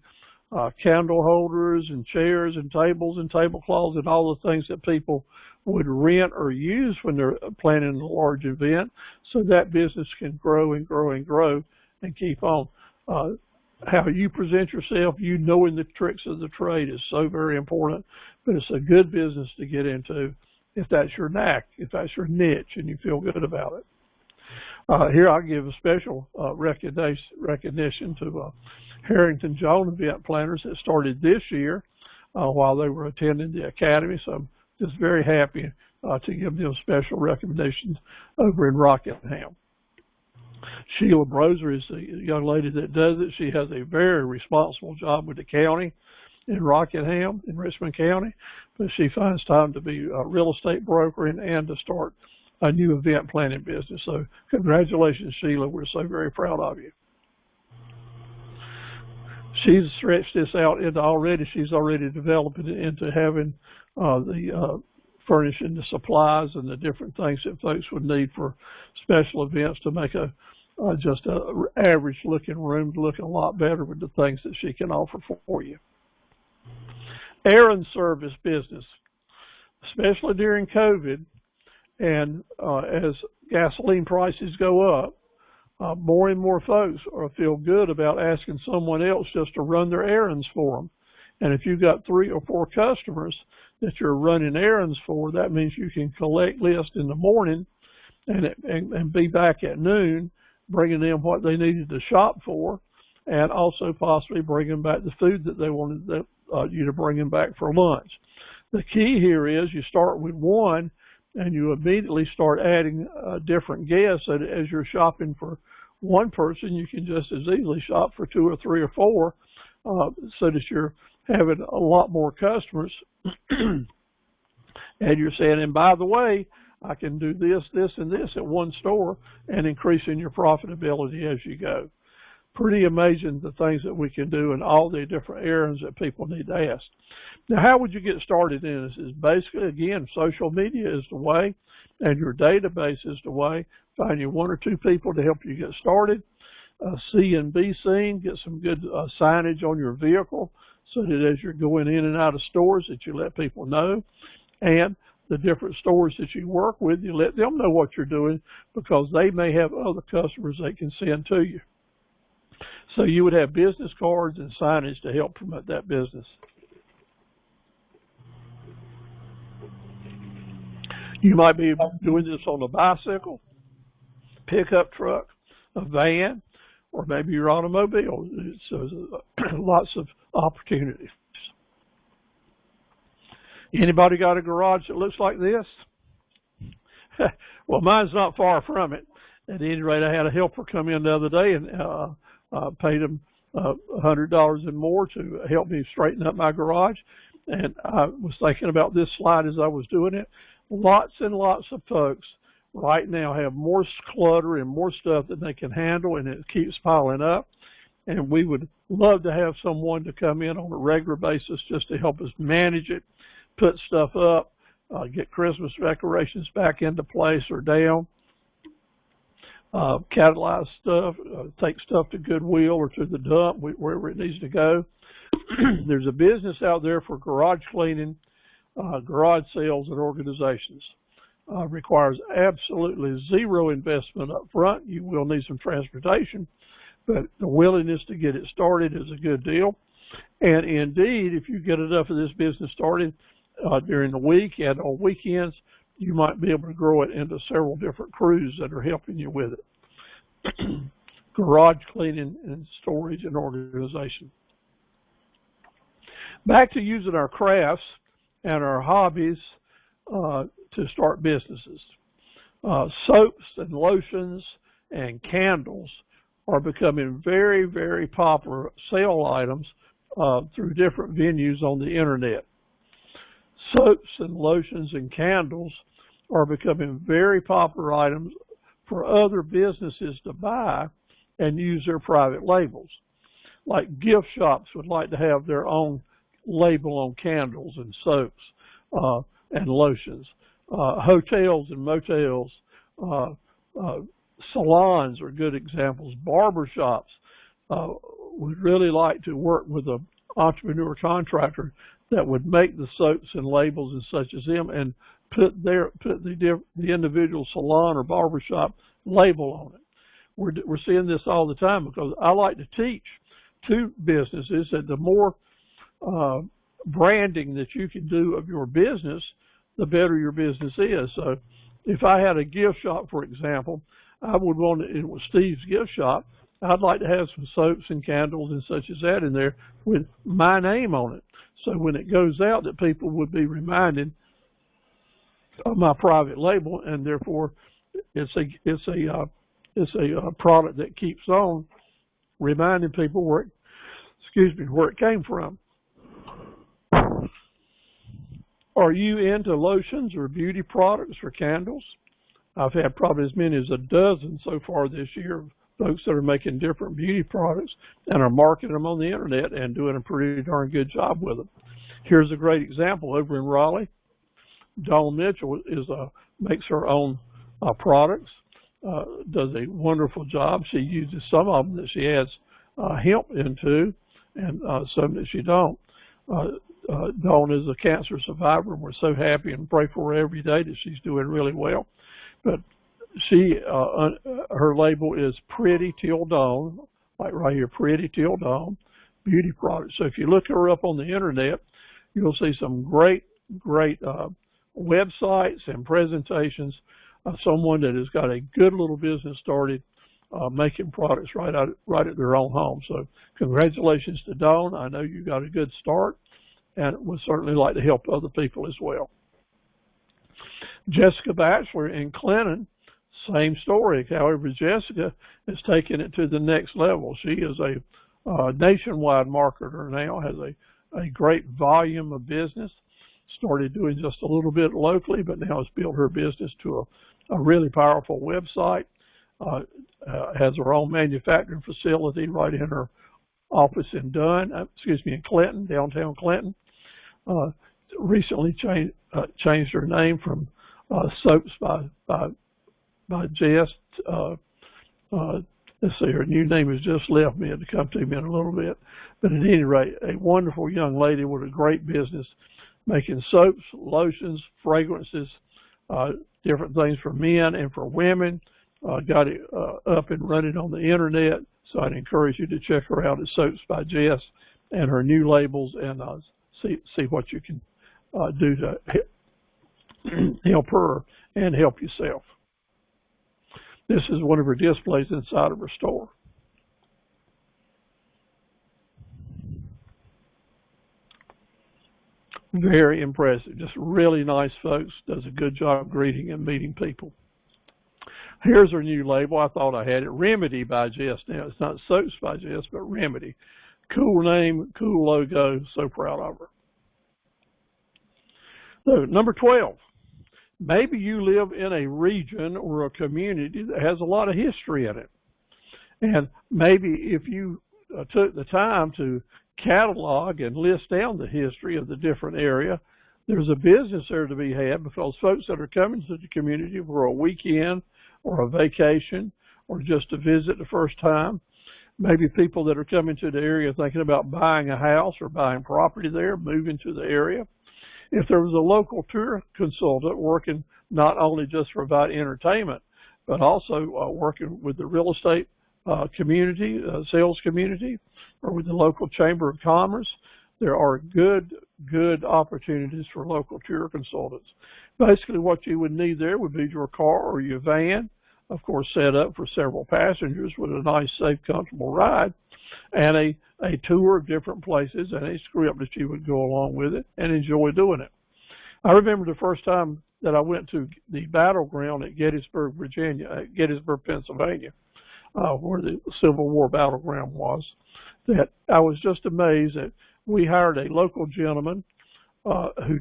candle holders and chairs and tables and tablecloths and all the things that people would rent or use when they're planning a large event, so that business can grow and grow and grow and keep on. How you present yourself, you knowing the tricks of the trade is so very important, but it's a good business to get into if that's your knack, if that's your niche and you feel good about it. Here I'll give a special recognition to Harrington Jones event planners that started this year while they were attending the Academy. So I'm just very happy to give them special recommendations over in Rockingham. Sheila Broser is the young lady that does it. She has a very responsible job with the county in Rockingham, in Richmond County, but she finds time to be a real estate broker and to start a new event planning business. So congratulations, Sheila. We're so very proud of you. She's stretched this out into already. She's already developed it into having the furnishing the supplies and the different things that folks would need for special events to make just a average looking room look a lot better with the things that she can offer for you. Errand service business, especially during COVID, and as gasoline prices go up, more and more folks feel good about asking someone else just to run their errands for them. And if you've got 3 or 4 customers that you're running errands for, that means you can collect lists in the morning and be back at noon, bringing them what they needed to shop for, and also possibly bringing back the food that they wanted you to bring them back for lunch. The key here is you start with 1 and you immediately start adding different guests, so that as you're shopping for 1 person, you can just as easily shop for 2 or 3 or 4 so that you're having a lot more customers. And you're saying, and by the way, I can do this, this, and this at one store, and increasing your profitability as you go. Pretty amazing the things that we can do and all the different errands that people need to ask. Now, how would you get started in this? Is basically, again, social media is the way, and your database is the way. Find you one or two people to help you get started. See and be seen. Get some good signage on your vehicle so that as you're going in and out of stores that you let people know. And the different stores that you work with, you let them know what you're doing because they may have other customers they can send to you. So you would have business cards and signage to help promote that business. You might be doing this on a bicycle, pickup truck, a van, or maybe your automobile. So lots of opportunities. Anybody got a garage that looks like this? Well, mine's not far from it. At any rate, I had a helper come in the other day and paid him $100 and more to help me straighten up my garage. And I was thinking about this slide as I was doing it. Lots and lots of folks right now have more clutter and more stuff than they can handle, and it keeps piling up. And we would love to have someone to come in on a regular basis just to help us manage it, put stuff up, get Christmas decorations back into place or down, catalyze stuff, take stuff to Goodwill or to the dump, wherever it needs to go. There's a business out there for garage cleaning, garage sales, and organizations. Requires absolutely zero investment up front. You will need some transportation, but the willingness to get it started is a good deal. And indeed, if you get enough of this business started during the week and on weekends, you might be able to grow it into several different crews that are helping you with it. Garage cleaning and storage and organization. Back to using our crafts and our hobbies to start businesses. Soaps and lotions and candles are becoming very, very popular sale items through different venues on the internet. Soaps and lotions and candles are becoming very popular items for other businesses to buy and use their private labels. Like gift shops would like to have their own label on candles and soaps and lotions. Hotels and motels, salons are good examples. Barbershops would really like to work with an entrepreneur contractor that would make the soaps and labels and such as them and put the individual salon or barbershop label on it. We're seeing this all the time because I like to teach to businesses that the more branding that you can do of your business, the better your business is. So if I had a gift shop, for example, I would want it was Steve's gift shop. I'd like to have some soaps and candles and such as that in there with my name on it. So when it goes out, that people would be reminded of my private label, and therefore it's a product that keeps on reminding people where it came from. Are you into lotions or beauty products or candles? I've had probably as many as a dozen so far this year of folks that are making different beauty products and are marketing them on the internet and doing a pretty darn good job with them. Here's a great example over in Raleigh. Dawn Mitchell makes her own products, does a wonderful job. She uses some of them that she adds hemp into and some that she don't. Dawn is a cancer survivor, and we're so happy and pray for her every day that she's doing really well. But her label is Pretty Till Dawn, like right here, Pretty Till Dawn, beauty products. So if you look her up on the internet, you'll see some great websites and presentations of someone that has got a good little business started making products right at their own home. So congratulations to Dawn. I know you got a good start, and would certainly like to help other people as well. Jessica Batchelor in Clinton, same story. However, Jessica has taken it to the next level. She is nationwide marketer now, has a great volume of business. Started doing just a little bit locally, but now has built her business to a really powerful website. Has her own manufacturing facility right in her office in in Clinton, downtown Clinton. Recently changed her name from Soaps by Jess. Let's see, her new name has just left me. It'll come to me in a little bit. But at any rate, a wonderful young lady with a great business, making soaps, lotions, fragrances, different things for men and for women. Got it up and running on the internet. So I'd encourage you to check her out at Soaps by Jess and her new labels, and see what you can do to help her and help yourself. This is one of her displays inside of her store. Very impressive. Just really nice folks. Does a good job greeting and meeting people. Here's her new label. I thought I had it. Remedy by Jess. Now, it's not Soaps by Jess, but Remedy. Cool name, cool logo. So proud of her. So, number 12. Maybe you live in a region or a community that has a lot of history in it. And maybe if you took the time to catalog and list down the history of the different area, there's a business there to be had, because folks that are coming to the community for a weekend or a vacation or just to visit the first time, maybe people that are coming to the area thinking about buying a house or buying property there, moving to the area. If there was a local tour consultant working not only just to provide entertainment, but also working with the real estate community, sales community, or with the local chamber of commerce, there are good opportunities for local tour consultants. Basically, what you would need there would be your car or your van, of course, set up for several passengers with a nice, safe, comfortable ride, and a tour of different places and a script that you would go along with it and enjoy doing it. I remember the first time that I went to the battleground at Gettysburg, Pennsylvania, where the Civil War battleground was, that I was just amazed that we hired a local gentleman who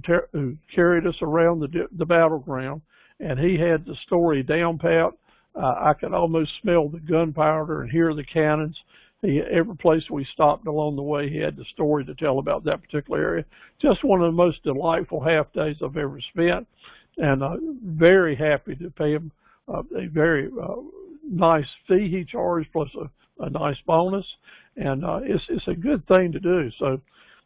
carried us around the battleground, and he had the story down pat. I could almost smell the gunpowder and hear the cannons. Every place we stopped along the way, he had the story to tell about that particular area. Just one of the most delightful half days I've ever spent, and very happy to pay him a very nice fee he charged, plus a nice bonus, and it's a good thing to do. So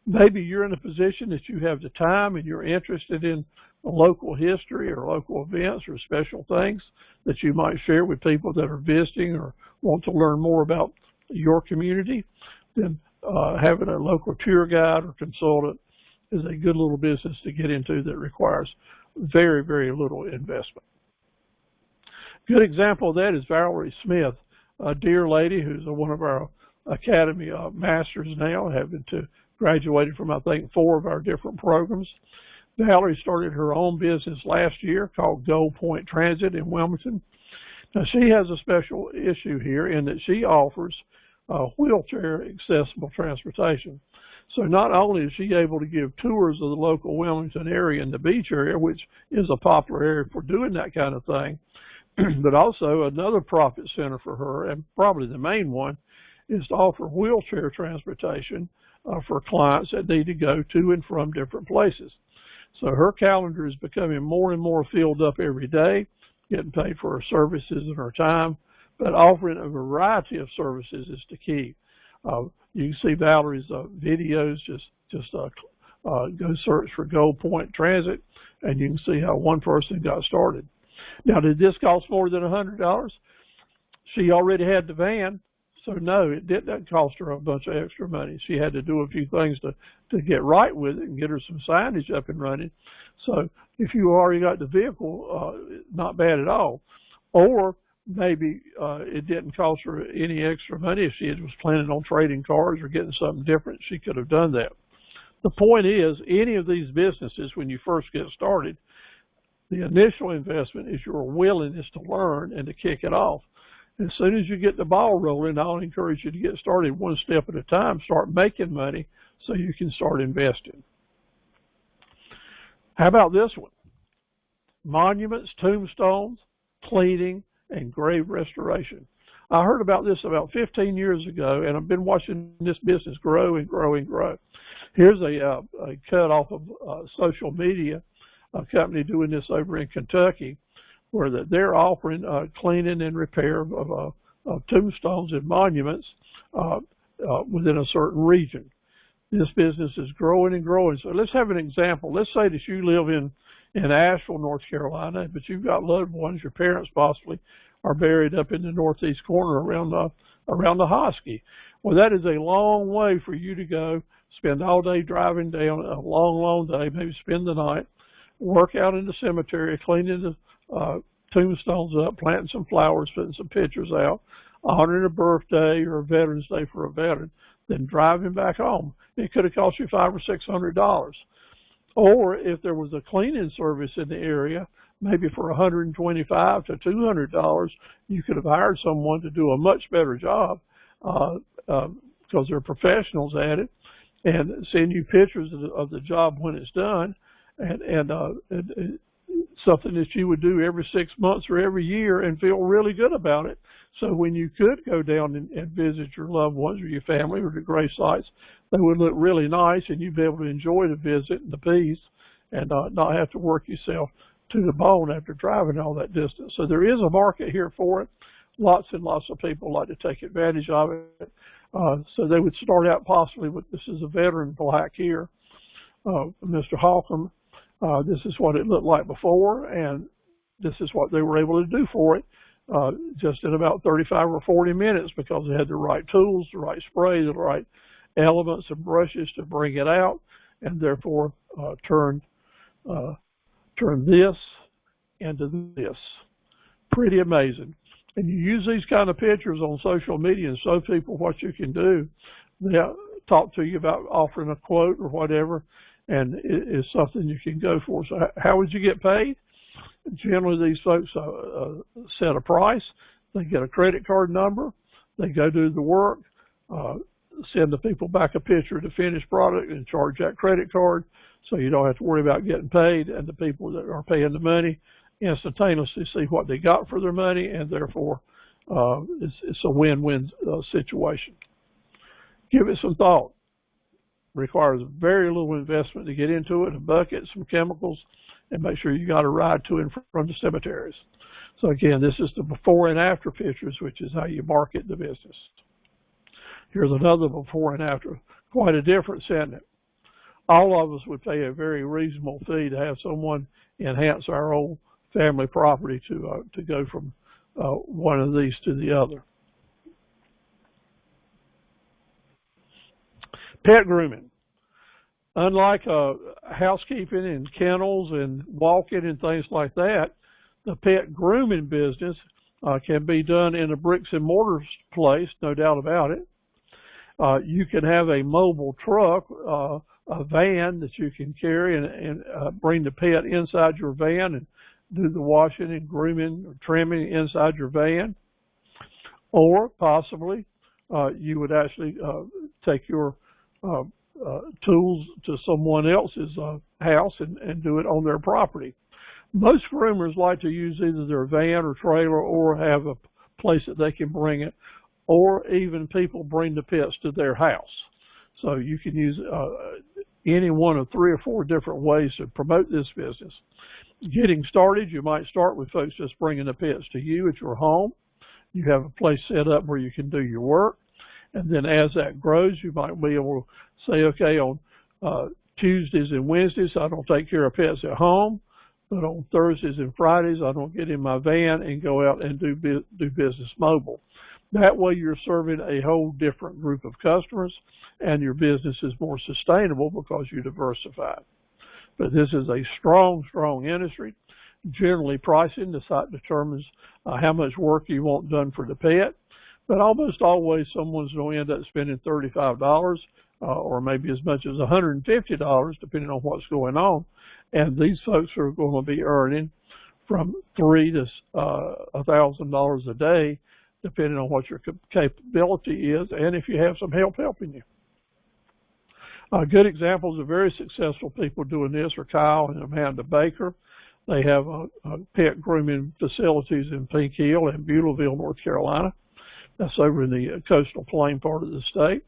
maybe you're in a position that you have the time and you're interested in local history or local events or special things that you might share with people that are visiting or want to learn more about your community. Then having a local tour guide or consultant is a good little business to get into that requires very, very little investment. Good example of that is Valerie Smith, a dear lady who's one of our Academy Masters now, having to graduated from, I think, 4 of our different programs. Valerie started her own business last year called Gold Point Transit in Wilmington. Now, she has a special issue here in that she offers wheelchair accessible transportation. So not only is she able to give tours of the local Wilmington area and the beach area, which is a popular area for doing that kind of thing, but also another profit center for her, and probably the main one, is to offer wheelchair transportation for clients that need to go to and from different places. So her calendar is becoming more and more filled up every day, getting paid for her services and her time, but offering a variety of services is the key. You can see Valerie's videos. Just go search for Gold Point Transit, and you can see how one person got started. Now, did this cost more than $100? She already had the van, so no, it didn't cost her a bunch of extra money. She had to do a few things to get right with it and get her some signage up and running. So if you already got the vehicle, not bad at all. Or maybe it didn't cost her any extra money. If she was planning on trading cars or getting something different, she could have done that. The point is, any of these businesses, when you first get started, the initial investment is your willingness to learn and to kick it off. As soon as you get the ball rolling, I'll encourage you to get started one step at a time. Start making money so you can start investing. How about this one? Monuments, tombstones, cleaning, and grave restoration. I heard about this about 15 years ago, and I've been watching this business grow and grow and grow. Here's a cut off of social media, a company doing this over in Kentucky, where they're offering cleaning and repair of tombstones and monuments within a certain region. This business is growing and growing. So let's have an example. Let's say that you live in Asheville, North Carolina, but you've got loved ones, your parents possibly, are buried up in the northeast corner around the Hosky. Well, that is a long way for you to go, spend all day driving down, a long, long day, maybe spend the night, work out in the cemetery, cleaning the tombstones up, planting some flowers, putting some pictures out, honoring a birthday or a Veterans Day for a veteran, then driving back home. It could have cost you $500 or $600. Or if there was a cleaning service in the area, maybe for $125 to $200, you could have hired someone to do a much better job because they're professionals at it, and send you pictures of the job when it's done, and something that you would do every 6 months or every year and feel really good about it. So when you could go down and visit your loved ones or your family or the grave sites, they would look really nice, and you'd be able to enjoy the visit and the peace, and not have to work yourself to the bone after driving all that distance. So there is a market here for it. Lots and lots of people like to take advantage of it. So they would start out possibly with, this is a veteran plaque here, Mr. Holcomb. This is what it looked like before, and this is what they were able to do for it just in about 35 or 40 minutes, because they had the right tools, the right spray, the right elements and brushes to bring it out, and therefore turn this into this. Pretty amazing. And you use these kind of pictures on social media and show people what you can do. They'll talk to you about offering a quote or whatever, and it's something you can go for. So how would you get paid? Generally, these folks set a price. They get a credit card number. They go do the work, send the people back a picture of the finished product, and charge that credit card, so you don't have to worry about getting paid, and the people that are paying the money instantaneously see what they got for their money, and therefore it's a win-win situation. Give it some thought. Requires very little investment to get into it, a bucket, some chemicals, and make sure you got a ride to and from the cemeteries. So again, this is the before and after pictures, which is how you market the business. Here's another before and after. Quite a difference, isn't it? All of us would pay a very reasonable fee to have someone enhance our old family property to go from one of these to the other. Pet grooming. Unlike housekeeping and kennels and walking and things like that, the pet grooming business can be done in a bricks and mortar place, no doubt about it. You can have a mobile truck, a van that you can carry and bring the pet inside your van and do the washing and grooming or trimming inside your van. Or possibly you would actually take your tools to someone else's house and do it on their property. Most groomers like to use either their van or trailer, or have a place that they can bring it, or even people bring the pets to their house. So you can use any one of 3 or 4 different ways to promote this business. Getting started, you might start with folks just bringing the pets to you at your home. You have a place set up where you can do your work. And then as that grows, you might be able to say, okay, on Tuesdays and Wednesdays, I don't take care of pets at home, but on Thursdays and Fridays, I don't get in my van and go out and do business mobile. That way you're serving a whole different group of customers, and your business is more sustainable because you diversify. But this is a strong, strong industry. Generally, pricing determines how much work you want done for the pet. But almost always someone's going to end up spending $35 or maybe as much as $150, depending on what's going on. And these folks are going to be earning from $3,000 to $1,000 a day depending on what your capability is and if you have some help helping you. Good examples of very successful people doing this are Kyle and Amanda Baker. They have pet grooming facilities in Pink Hill and Beulaville, North Carolina. That's over in the coastal plain part of the state.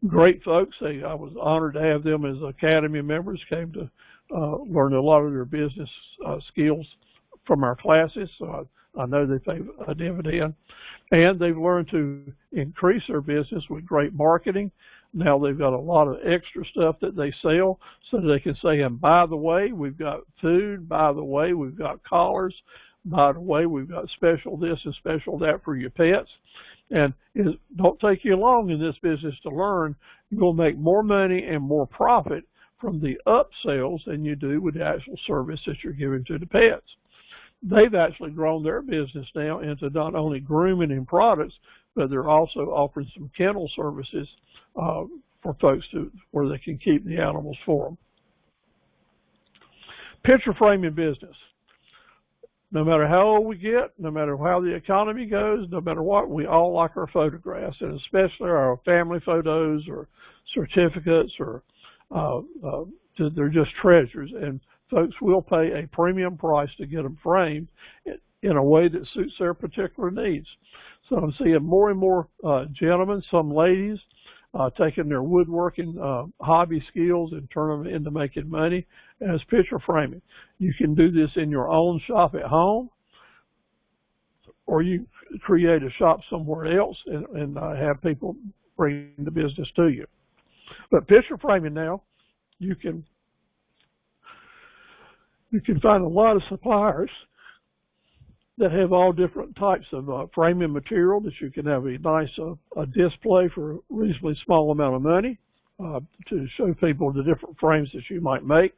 Great folks. I was honored to have them as Academy members, came to learn a lot of their business skills from our classes. So I know they pay a dividend. And they've learned to increase their business with great marketing. Now they've got a lot of extra stuff that they sell so they can say, and by the way, we've got food. By the way, we've got collars. By the way, we've got special this and special that for your pets. And it don't take you long in this business to learn. You'll make more money and more profit from the upsells than you do with the actual service that you're giving to the pets. They've actually grown their business now into not only grooming and products, but they're also offering some kennel services for folks where they can keep the animals for them. Picture framing business. No matter how old we get, no matter how the economy goes, no matter what, we all like our photographs, and especially our family photos or certificates, or they're just treasures. And folks will pay a premium price to get them framed in a way that suits their particular needs. So I'm seeing more and more gentlemen, some ladies, taking their woodworking hobby skills and turning them into making money as picture framing. You can do this in your own shop at home, or you create a shop somewhere else and have people bring the business to you. But picture framing now, you can find a lot of suppliers that have all different types of framing material that you can have a nice display for a reasonably small amount of money to show people the different frames that you might make.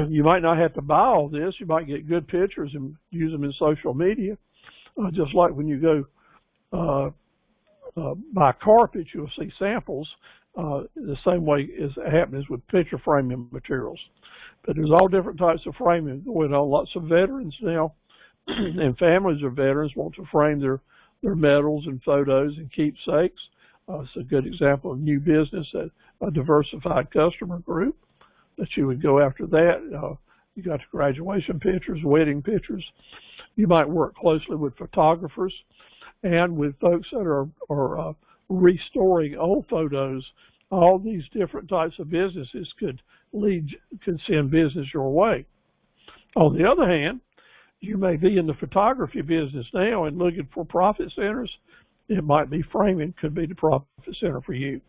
You might not have to buy all this. You might get good pictures and use them in social media. Just like when you go buy carpet, you'll see samples the same way as happens with picture framing materials. But there's all different types of framing going on. Lots of veterans now and families of veterans want to frame their medals and photos and keepsakes. It's a good example of new business, a diversified customer group that you would go after that. You got the graduation pictures, wedding pictures. You might work closely with photographers and with folks that are restoring old photos. All these different types of businesses could send business your way. On the other hand, you may be in the photography business now and looking for profit centers. It might be framing, could be the profit center for you.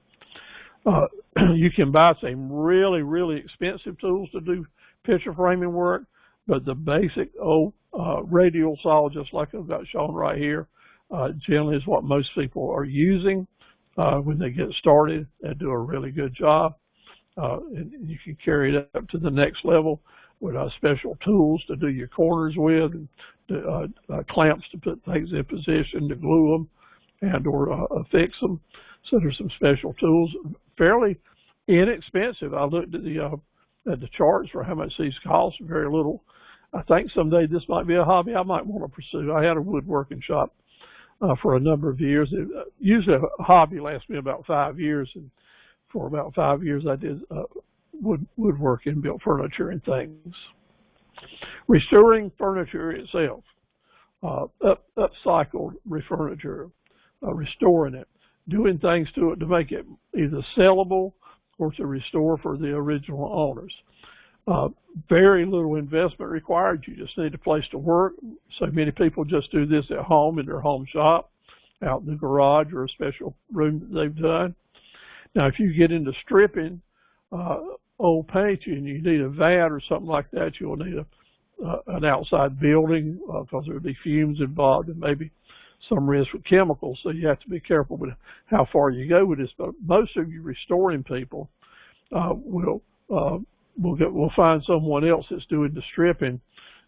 You can buy some really, really expensive tools to do picture framing work, but the basic old radial saw, just like I've got shown right here, generally is what most people are using when they get started and do a really good job. And you can carry it up to the next level with special tools to do your corners with, and clamps to put things in position, to glue them and or affix them. So there's some special tools, fairly inexpensive. I looked at the charts for how much these cost, very little. I think someday this might be a hobby I might want to pursue. I had a woodworking shop for a number of years. Usually a hobby lasts me about 5 years, and for about 5 years I did woodworking, built furniture and things. Restoring furniture itself, upcycled furniture, restoring it, doing things to it to make it either sellable or to restore for the original owners. Very little investment required. You just need a place to work. So many people just do this at home in their home shop, out in the garage or a special room that they've done. Now, if you get into stripping old paint and you need a vat or something like that, you'll need an outside building because there would be fumes involved and maybe some risk with chemicals. So you have to be careful with how far you go with this. But most of you restoring people will find someone else that's doing the stripping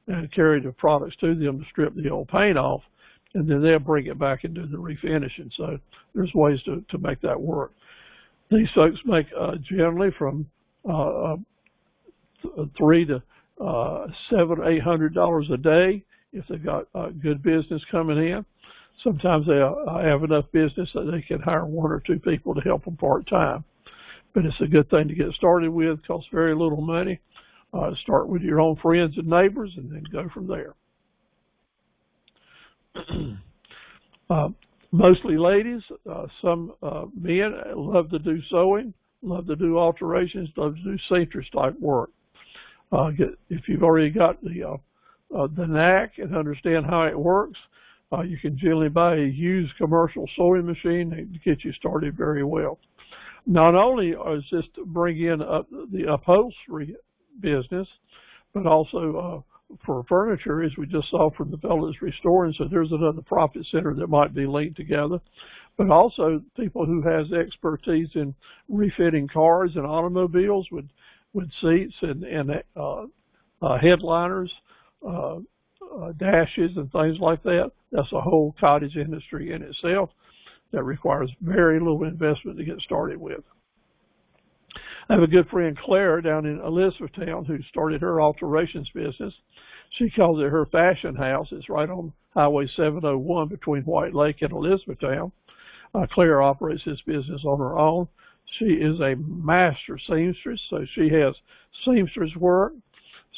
and carry the products to them to strip the old paint off, and then they'll bring it back and do the refinishing. So there's ways to make that work. These folks make generally from $300 to $700, $800 a day if they've got good business coming in. Sometimes they have enough business that they can hire 1 or 2 people to help them part-time. But it's a good thing to get started with. It costs very little money. Start with your own friends and neighbors and then go from there. Mostly ladies. Some men love to do sewing, love to do alterations, love to do seamstress type work. If you've already got the knack and understand how it works, you can generally buy a used commercial sewing machine to get you started very well. Not only is this to bring in the upholstery business, but also for furniture, as we just saw from the fellow that's restoring. So there's another profit center that might be linked together. But also people who has expertise in refitting cars and automobiles with seats and headliners, dashes and things like that. That's a whole cottage industry in itself that requires very little investment to get started with. I have a good friend, Claire, down in Elizabethtown, who started her alterations business. She calls it her fashion house. It's right on Highway 701 between White Lake and Elizabethtown. Claire operates this business on her own. She is a master seamstress, so she has seamstress work.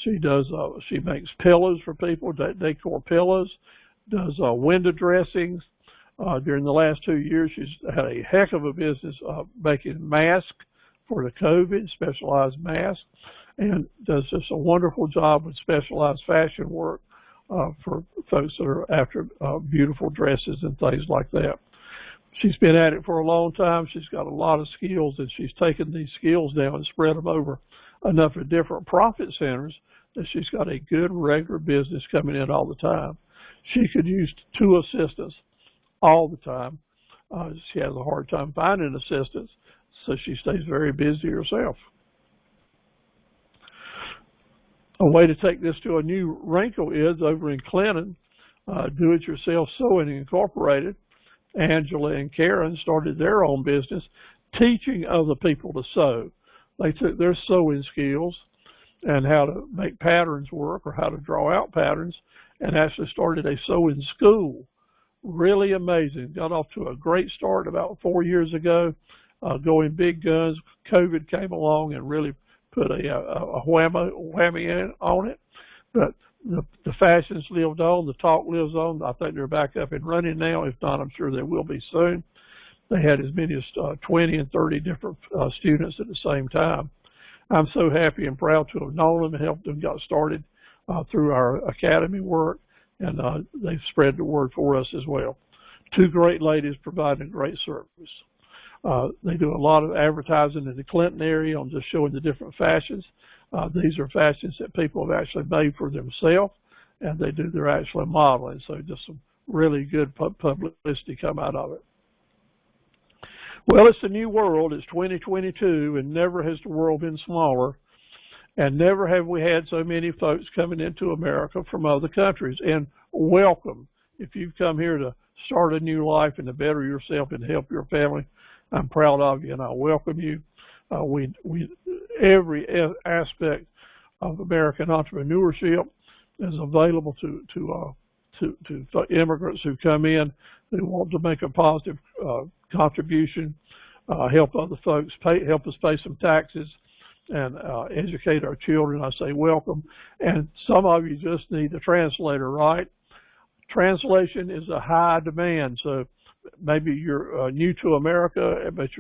She does. She makes pillows for people, decor pillows, does window dressings. During the last 2 years, she's had a heck of a business making masks for the COVID, specialized masks, and does just a wonderful job with specialized fashion work for folks that are after beautiful dresses and things like that. She's been at it for a long time. She's got a lot of skills, and she's taken these skills down and spread them over enough of different profit centers that she's got a good regular business coming in all the time. She could use 2 assistants all the time. She has a hard time finding assistants, so she stays very busy herself. A way to take this to a new wrinkle is over in Clinton, Do-It-Yourself Sewing Incorporated. Angela and Karen started their own business teaching other people to sew. They took their sewing skills and how to make patterns work or how to draw out patterns and actually started a sewing school. Really amazing. Got off to a great start about 4 years ago, going big guns. COVID came along and really put a whammy on it. But the fashions lived on, the talk lives on. I think they're back up and running now. If not, I'm sure they will be soon. They had as many as 20 and 30 different students at the same time. I'm so happy and proud to have known them and helped them get started through our academy work, and they've spread the word for us as well. 2 great ladies providing great service. They do a lot of advertising in the Clinton area on just showing the different fashions. These are fashions that people have actually made for themselves, and they do their actual modeling. So just some really good publicity come out of it. Well, it's a new world. It's 2022, and never has the world been smaller, and never have we had so many folks coming into America from other countries. And welcome. If you've come here to start a new life and to better yourself and help your family, I'm proud of you, and I welcome you. Every aspect of American entrepreneurship is available to immigrants who come in who want to make a positive contribution, help other folks, help us pay some taxes, and educate our children. I say welcome. And some of you just need a translator, right? Translation is a high demand. So maybe you're new to America, but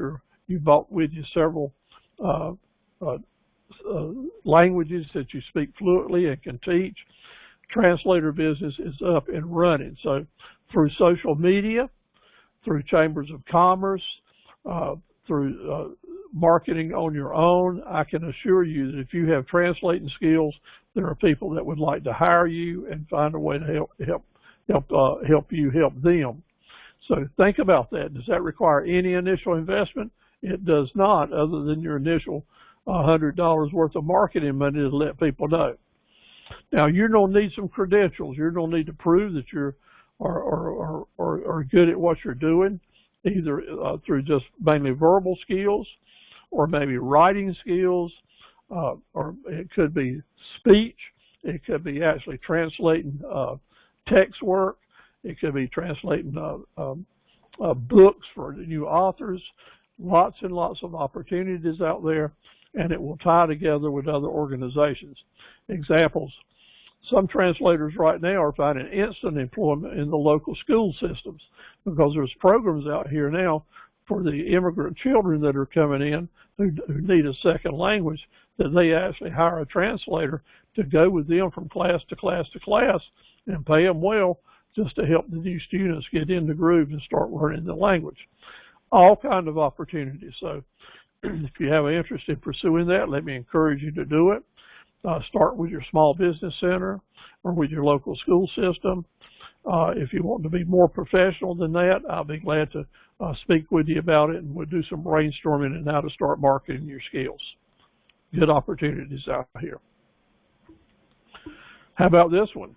you brought with you several languages that you speak fluently and can teach. Translator business is up and running. So through social media, through chambers of commerce, through marketing on your own, I can assure you that if you have translating skills, there are people that would like to hire you and find a way to help you help them. So think about that. Does that require any initial investment? It does not, other than your initial $100 worth of marketing money to let people know. Now, you're going to need some credentials. You're going to need to prove that you are good at what you're doing, either through just mainly verbal skills or maybe writing skills, or it could be speech. It could be actually translating text work. It could be translating books for new authors. Lots and lots of opportunities out there, and it will tie together with other organizations. Examples: some translators right now are finding instant employment in the local school systems because there's programs out here now for the immigrant children that are coming in who need a second language, that they actually hire a translator to go with them from class to class to class and pay them well just to help the new students get in the groove and start learning the language. All kinds of opportunities. So if you have an interest in pursuing that, let me encourage you to do it. Start with your small business center or with your local school system. If you want to be more professional than that, I'll be glad to speak with you about it, and we'll do some brainstorming on how to start marketing your skills. Good opportunities out here. How about this one?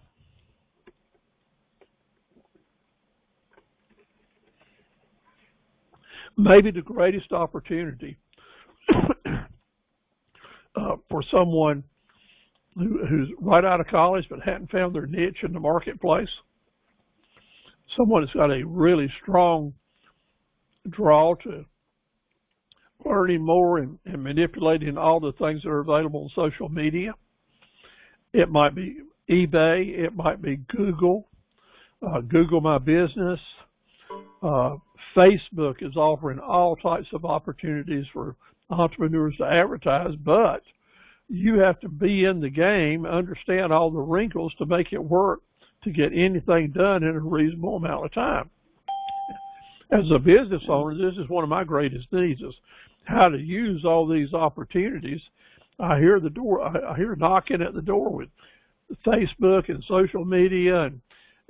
Maybe the greatest opportunity for someone who's right out of college but hadn't found their niche in the marketplace. Someone that's got a really strong draw to learning more and manipulating all the things that are available on social media. It might be eBay, it might be Google, Google My Business. Facebook is offering all types of opportunities for entrepreneurs to advertise, but you have to be in the game, understand all the wrinkles to make it work, to get anything done in a reasonable amount of time. As a business owner, this is one of my greatest needs, is how to use all these opportunities. I hear knocking at the door with Facebook and social media and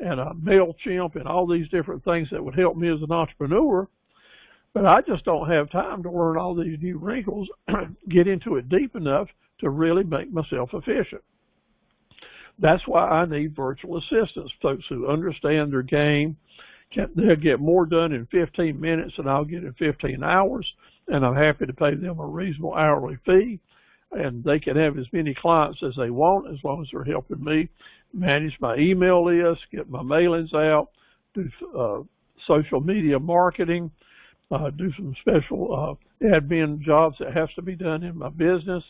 MailChimp and all these different things that would help me as an entrepreneur, but I just don't have time to learn all these new wrinkles, get into it deep enough to really make myself efficient. That's why I need virtual assistants, folks who understand their game. They'll get more done in 15 minutes than I'll get in 15 hours, and I'm happy to pay them a reasonable hourly fee, and they can have as many clients as they want as long as they're helping me manage my email list, get my mailings out, do social media marketing, do some special admin jobs that has to be done in my business.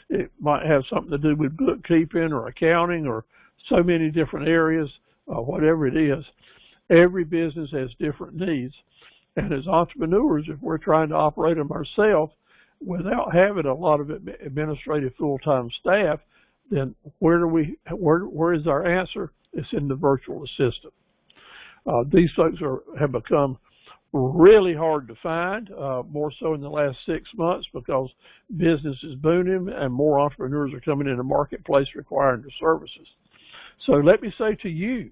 It might have something to do with bookkeeping or accounting or so many different areas, whatever it is. Every business has different needs. And as entrepreneurs, if we're trying to operate them ourselves without having a lot of administrative full-time staff, then where is our answer? It's in the virtual assistant. These folks have become really hard to find, more so in the last 6 months because business is booming and more entrepreneurs are coming in the marketplace requiring their services. So let me say to you,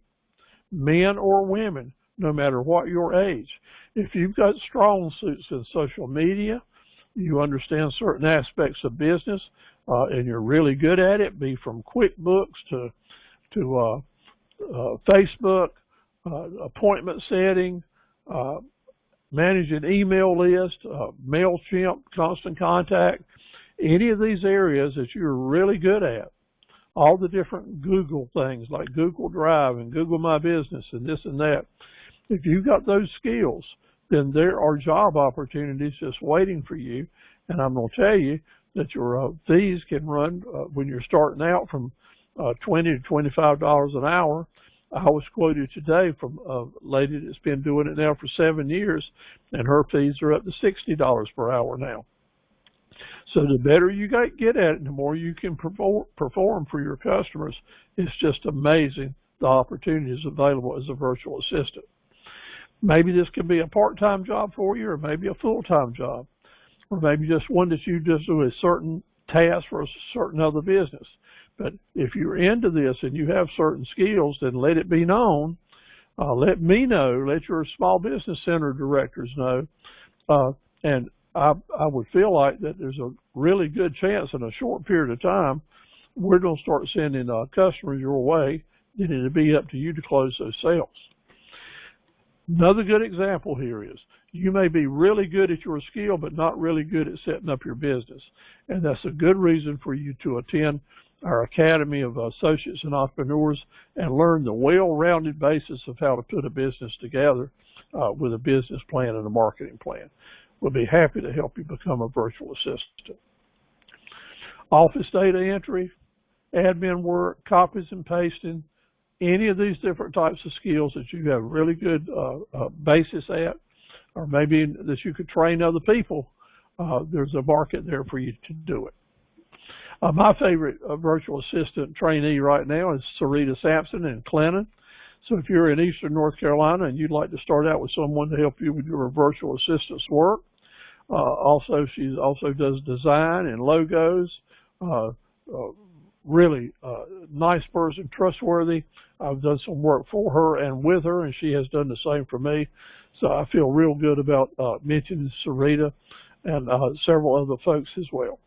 men or women, no matter what your age, if you've got strong suits in social media, you understand certain aspects of business, and you're really good at it, be from QuickBooks to Facebook, appointment setting, managing email list, MailChimp, Constant Contact, any of these areas that you're really good at, all the different Google things like Google Drive and Google My Business and this and that, if you've got those skills, then there are job opportunities just waiting for you. And I'm going to tell you that your fees can run when you're starting out from $20 to $25 an hour. I was quoted today from a lady that's been doing it now for 7 years, and her fees are up to $60 per hour now. So the better you get at it, the more you can perform for your customers. It's just amazing the opportunities available as a virtual assistant. Maybe this could be a part-time job for you, or maybe a full-time job, or maybe just one that you just do a certain task for a certain other business. But if you're into this and you have certain skills, then let it be known. Let me know. Let your small business center directors know. And I would feel like that there's a really good chance in a short period of time we're going to start sending customers your way. Then it'll be up to you to close those sales. Another good example here is you may be really good at your skill but not really good at setting up your business. And that's a good reason for you to attend our Academy of Associates and Entrepreneurs, and learn the well-rounded basis of how to put a business together with a business plan and a marketing plan. We'll be happy to help you become a virtual assistant. Office data entry, admin work, copies and pasting, any of these different types of skills that you have really good basis at, or maybe that you could train other people, there's a market there for you to do it. My favorite virtual assistant trainee right now is Sarita Sampson in Clinton. So if you're in Eastern North Carolina and you'd like to start out with someone to help you with your virtual assistant's work, she also does design and logos, really nice person, trustworthy. I've done some work for her and with her, and she has done the same for me. So I feel real good about mentioning Sarita and several other folks as well.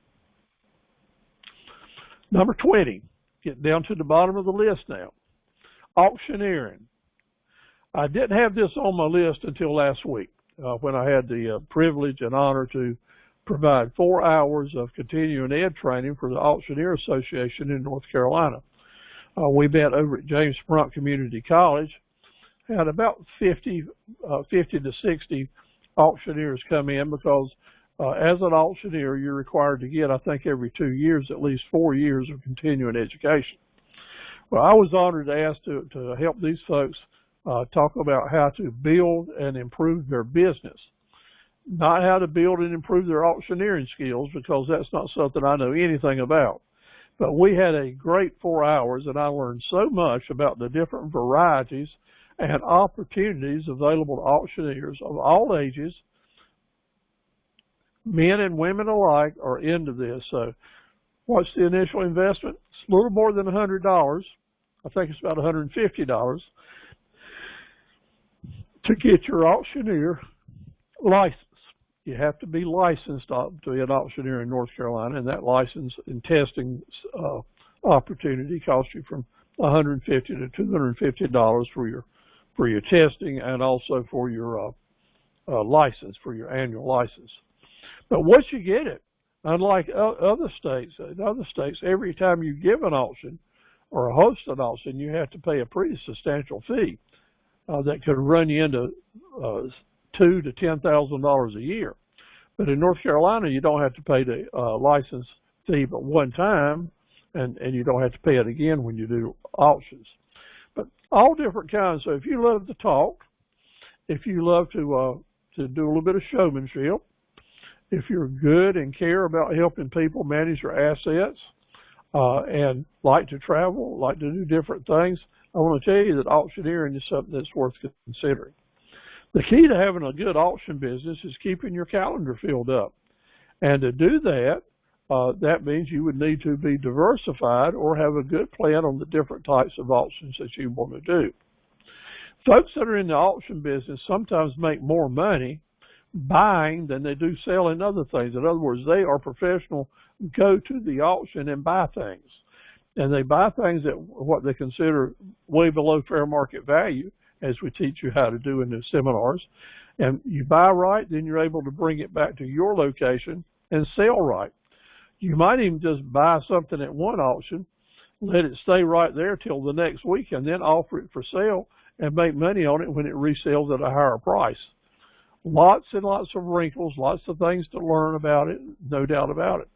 Number 20, getting down to the bottom of the list now, auctioneering. I didn't have this on my list until last week when I had the privilege and honor to provide 4 hours of continuing ed training for the Auctioneer Association in North Carolina. We met over at James Sprunk Community College, had about 50 to 60 auctioneers come in because as an auctioneer, you're required to get, I think, every 2 years, at least 4 years of continuing education. Well, I was honored to ask to help these folks talk about how to build and improve their business. Not how to build and improve their auctioneering skills, because that's not something I know anything about. But we had a great 4 hours, and I learned so much about the different varieties and opportunities available to auctioneers of all ages. Men and women alike are into this. So what's the initial investment? It's a little more than $100. I think it's about $150 to get your auctioneer license. You have to be licensed to be an auctioneer in North Carolina, and that license and testing opportunity costs you from $150 to $250 for your testing and also for your license, for your annual license. But once you get it, unlike other states, every time you give an auction or host an auction, you have to pay a pretty substantial fee that could run you into $2,000 to $10,000 a year. But in North Carolina, you don't have to pay the license fee but one time, and you don't have to pay it again when you do auctions. But all different kinds. So if you love to talk, if you love to do a little bit of showmanship, if you're good and care about helping people manage their assets and like to travel, like to do different things, I want to tell you that auctioneering is something that's worth considering. The key to having a good auction business is keeping your calendar filled up. And to do that, that means you would need to be diversified or have a good plan on the different types of auctions that you want to do. Folks that are in the auction business sometimes make more money buying than they do selling other things. In other words, they are professional, go to the auction and buy things. And they buy things at what they consider way below fair market value, as we teach you how to do in the seminars. And you buy right, then you're able to bring it back to your location and sell right. You might even just buy something at one auction, let it stay right there till the next week, and then offer it for sale and make money on it when it resells at a higher price. Lots and lots of wrinkles, lots of things to learn about it, no doubt about it.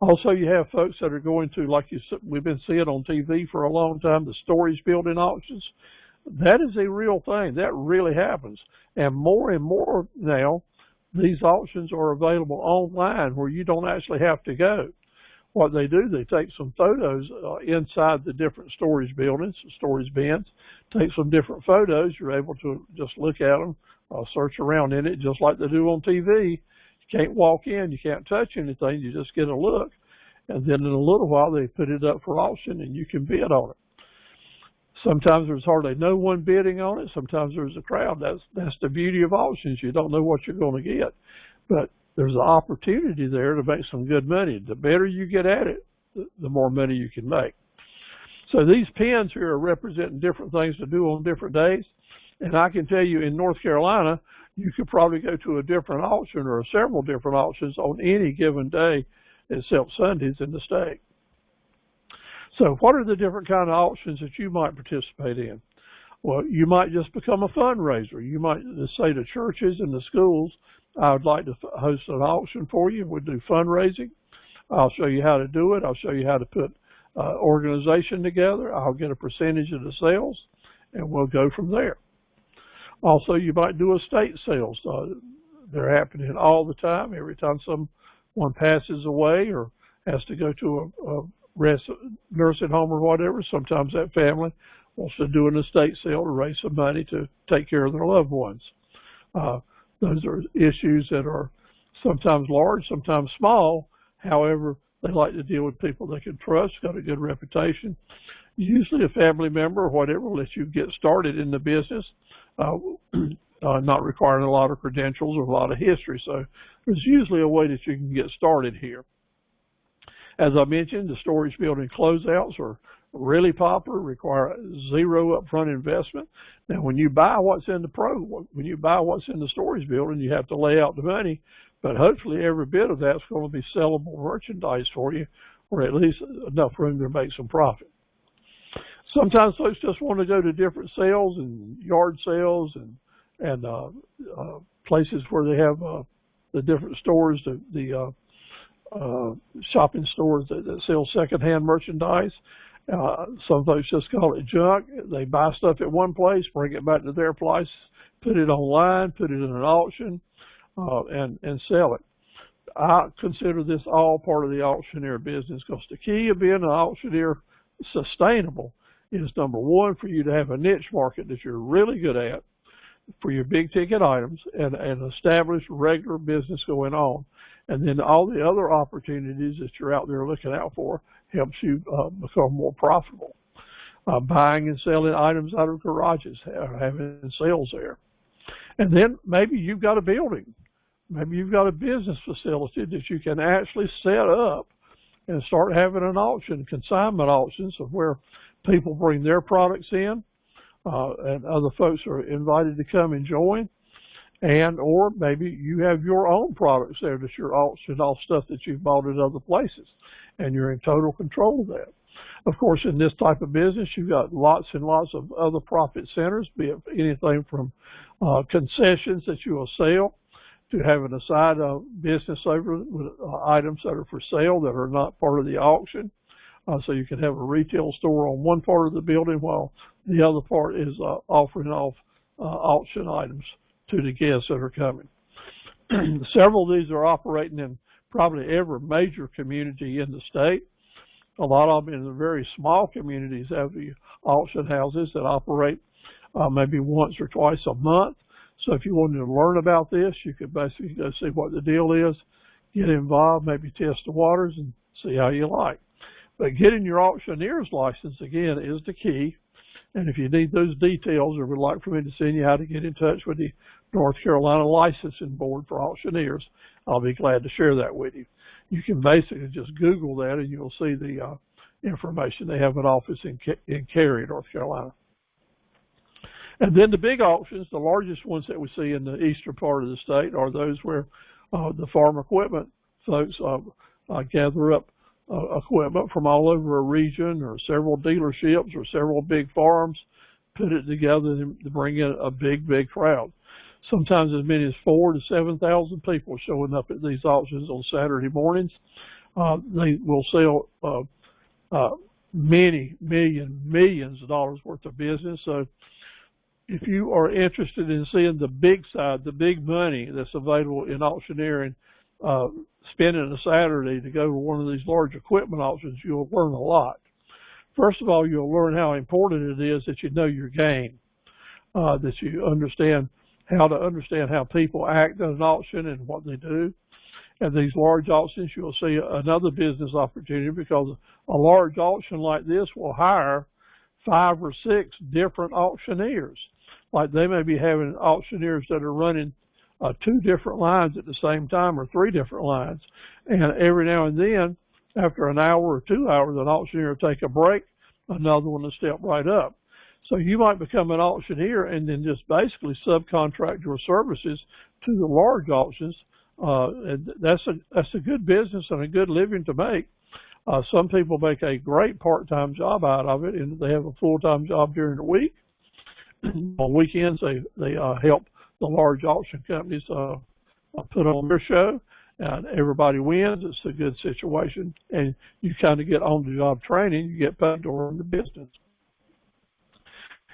Also, you have folks that are going to, like we've been seeing on TV for a long time, the storage building auctions. That is a real thing. That really happens. And more now, these auctions are available online where you don't actually have to go. What they do, they take some photos inside the different storage buildings, storage bins, take some different photos. You're able to just look at them, search around in it just like they do on TV. You can't walk in, you can't touch anything, you just get a look. And then in a little while, they put it up for auction and you can bid on it. Sometimes there's hardly no one bidding on it. Sometimes there's a crowd. That's the beauty of auctions. You don't know what you're going to get. But there's an opportunity there to make some good money. The better you get at it, the more money you can make. So these pins here are representing different things to do on different days. And I can tell you in North Carolina, you could probably go to a different auction or several different auctions on any given day except Sundays in the state. So what are the different kind of auctions that you might participate in? Well, you might just become a fundraiser. You might just say to churches and the schools, I would like to host an auction for you. We'll do fundraising. I'll show you how to do it. I'll show you how to put organization together. I'll get a percentage of the sales, and we'll go from there. Also, you might do estate sales. They're happening all the time. Every time someone passes away or has to go to a nursing home or whatever, sometimes that family wants to do an estate sale to raise some money to take care of their loved ones. Those are issues that are sometimes large, sometimes small. However, they like to deal with people they can trust, got a good reputation. Usually a family member or whatever will let you get started in the business, not requiring a lot of credentials or a lot of history. So there's usually a way that you can get started here. As I mentioned, the storage building closeouts are really popular, require zero upfront investment. Now, when you buy what's in when you buy what's in the storage building, you have to lay out the money, but hopefully every bit of that's going to be sellable merchandise for you, or at least enough room to make some profit. Sometimes folks just want to go to different sales and yard sales and places where they have the different stores, the shopping stores that sell secondhand merchandise. Some folks just call it junk. They buy stuff at one place, bring it back to their place, put it online, put it in an auction, and sell it. I consider this all part of the auctioneer business, because the key of being an auctioneer sustainable is, number one, for you to have a niche market that you're really good at for your big ticket items and established regular business going on. And then all the other opportunities that you're out there looking out for helps you become more profitable. Buying and selling items out of garages, having sales there. And then maybe you've got a building. Maybe you've got a business facility that you can actually set up and start having an auction, consignment auctions, of where people bring their products in and other folks are invited to come and join. And or maybe you have your own products there that you're auctioning off, stuff that you've bought at other places, and you're in total control of that. Of course, in this type of business, you've got lots and lots of other profit centers, be it anything from concessions that you will sell to having a side business over with items that are for sale that are not part of the auction. So you can have a retail store on one part of the building while the other part is offering off auction items to the guests that are coming. Several of these are operating in probably every major community in the state. A lot of them in the very small communities have the auction houses that operate maybe once or twice a month. So if you wanted to learn about this, you could basically go see what the deal is, get involved, maybe test the waters and see how you like. But getting your auctioneer's license, again, is the key. And if you need those details or would like for me to send you how to get in touch with the North Carolina Licensing Board for Auctioneers, I'll be glad to share that with you. You can basically just Google that and you'll see the information. They have an office in Cary, North Carolina. And then the big auctions, the largest ones that we see in the eastern part of the state, are those where the farm equipment folks gather up equipment from all over a region or several dealerships or several big farms, put it together to bring in a big, big crowd. Sometimes as many as 4,000 to 7,000 people showing up at these auctions on Saturday mornings. They will sell millions of dollars worth of business. So if you are interested in seeing the big side, the big money that's available in auctioneering, spending a Saturday to go to one of these large equipment auctions, you'll learn a lot. First of all, you'll learn how important it is that you know your game, that you understand how people act at an auction and what they do. At these large auctions, you'll see another business opportunity, because a large auction like this will hire 5 or 6 different auctioneers. Like they may be having auctioneers that are running 2 different lines at the same time, or 3 different lines. And every now and then, after an hour or 2 hours, an auctioneer will take a break, another one will step right up. So you might become an auctioneer and then just basically subcontract your services to the large auctions. And that's a good business and a good living to make. Some people make a great part-time job out of it, and they have a full-time job during the week. On weekends, they help the large auction companies put on their show, and everybody wins. It's a good situation, and you kind of get on-the-job training. You get paid to run the business.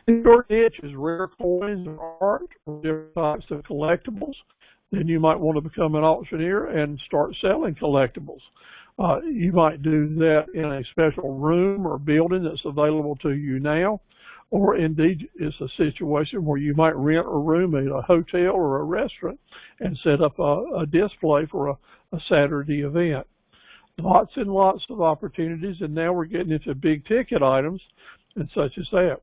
If your niche is rare coins or art or different types of collectibles, then you might want to become an auctioneer and start selling collectibles. You might do that in a special room or building that's available to you now, or indeed it's a situation where you might rent a room at a hotel or a restaurant and set up a display for a Saturday event. Lots and lots of opportunities, and now we're getting into big ticket items and such as that.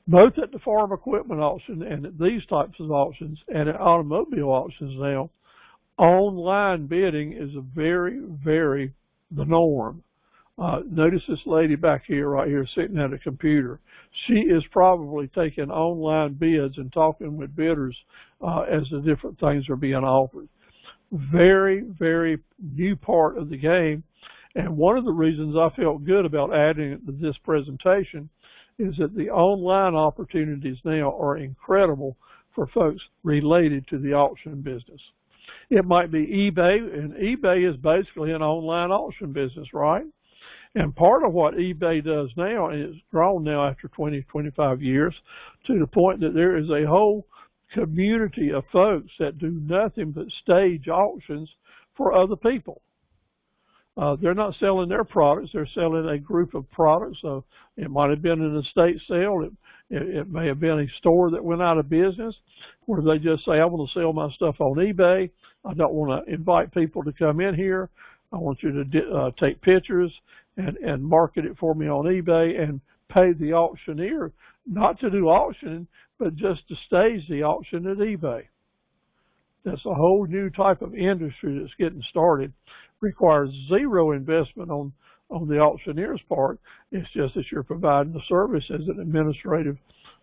Both at the farm equipment auction and at these types of auctions and at automobile auctions now, online bidding is very the norm. Notice this lady back here, right here, sitting at a computer. She is probably taking online bids and talking with bidders as the different things are being offered. Very new part of the game, and one of the reasons I felt good about adding it to this presentation is that the online opportunities now are incredible for folks related to the auction business. It might be eBay, and eBay is basically an online auction business, right? And part of what eBay does now, and it's grown now after 20-25 years, to the point that there is a whole community of folks that do nothing but stage auctions for other people. They're not selling their products, they're selling a group of products. So it might have been an estate sale, it may have been a store that went out of business, where they just say, I want to sell my stuff on eBay, I don't want to invite people to come in here, I want you to take pictures and market it for me on eBay and pay the auctioneer, not to do auctioning, but just to stage the auction at eBay. That's a whole new type of industry that's getting started. Requires zero investment on the auctioneer's part. It's just that you're providing the service as an administrative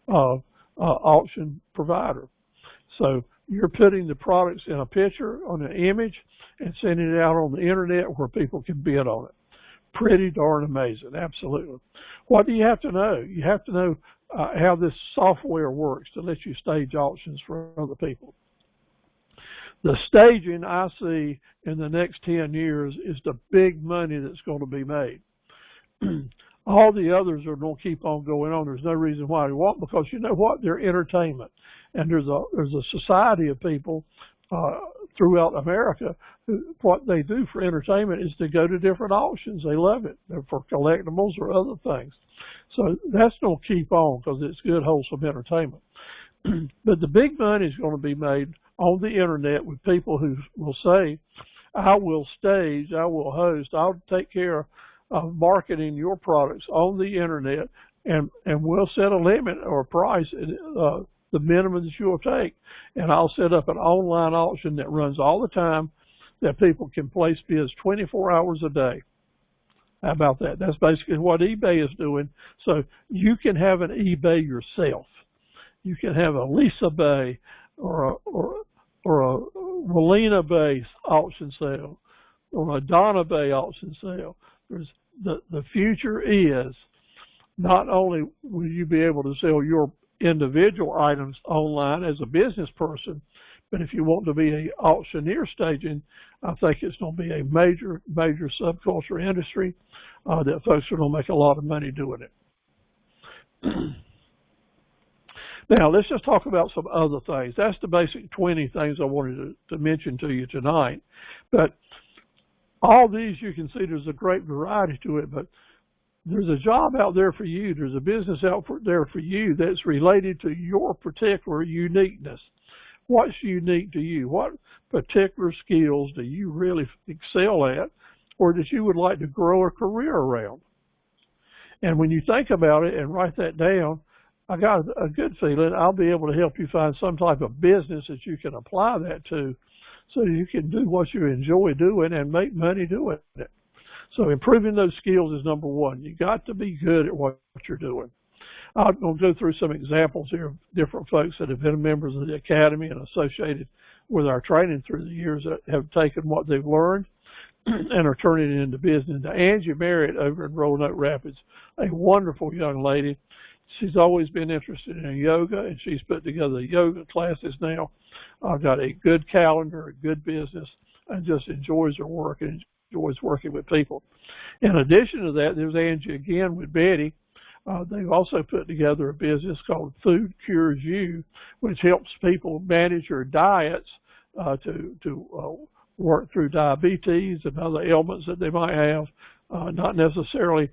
auction provider. So you're putting the products in a picture, on an image, and sending it out on the internet where people can bid on it. Pretty darn amazing, absolutely. What do you have to know? You have to know how this software works to let you stage auctions for other people. The staging I see in the next 10 years is the big money that's going to be made. All the others are going to keep on going on. There's no reason why they won't, because you know what? They're entertainment. And there's a society of people throughout America who, what they do for entertainment is to go to different auctions. They love it. They're for collectibles or other things. So that's going to keep on because it's good, wholesome entertainment. But the big money is going to be made on the internet with people who will say, I will stage, I will host, I'll take care of marketing your products on the internet, and we'll set a limit or a price, the minimum that you'll take. And I'll set up an online auction that runs all the time, that people can place bids 24 hours a day. How about that? That's basically what eBay is doing. So you can have an eBay yourself. You can have a Lisa Bay or a Relina Bay auction sale or a Donna Bay auction sale. The future is not only will you be able to sell your individual items online as a business person, but if you want to be an auctioneer staging, I think it's going to be a major subculture industry that folks are going to make a lot of money doing it. Now, let's just talk about some other things. That's the basic 20 things I wanted to mention to you tonight. But all these, you can see there's a great variety to it, but there's a job out there for you. There's a business out there for you that's related to your particular uniqueness. What's unique to you? What particular skills do you really excel at, or that you would like to grow a career around? And when you think about it and write that down, I got a good feeling I'll be able to help you find some type of business that you can apply that to, so you can do what you enjoy doing and make money doing it. So improving those skills is number one. You got to be good at what you're doing. I'm going to go through some examples here of different folks that have been members of the Academy and associated with our training through the years that have taken what they've learned and are turning it into business. Now, Angie Merritt over in Roanoke Rapids, a wonderful young lady. She's always been interested in yoga, and she's put together yoga classes now. Got a good calendar, a good business, and just enjoys her work and enjoys working with people. In addition to that, there's Angie again with Betty. They've also put together a business called Food Cures You, which helps people manage their diets to work through diabetes and other ailments that they might have, not necessarily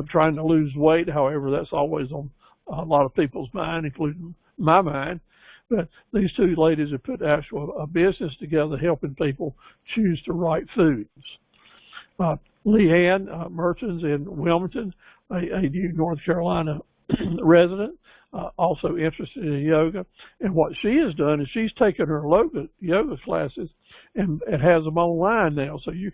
trying to lose weight. However, that's always on a lot of people's mind, including my mind. But these two ladies have put a business together helping people choose the right foods. Leanne Mertens in Wilmington, a new North Carolina resident, also interested in yoga. And what she has done is she's taken her yoga classes and has them online now. So you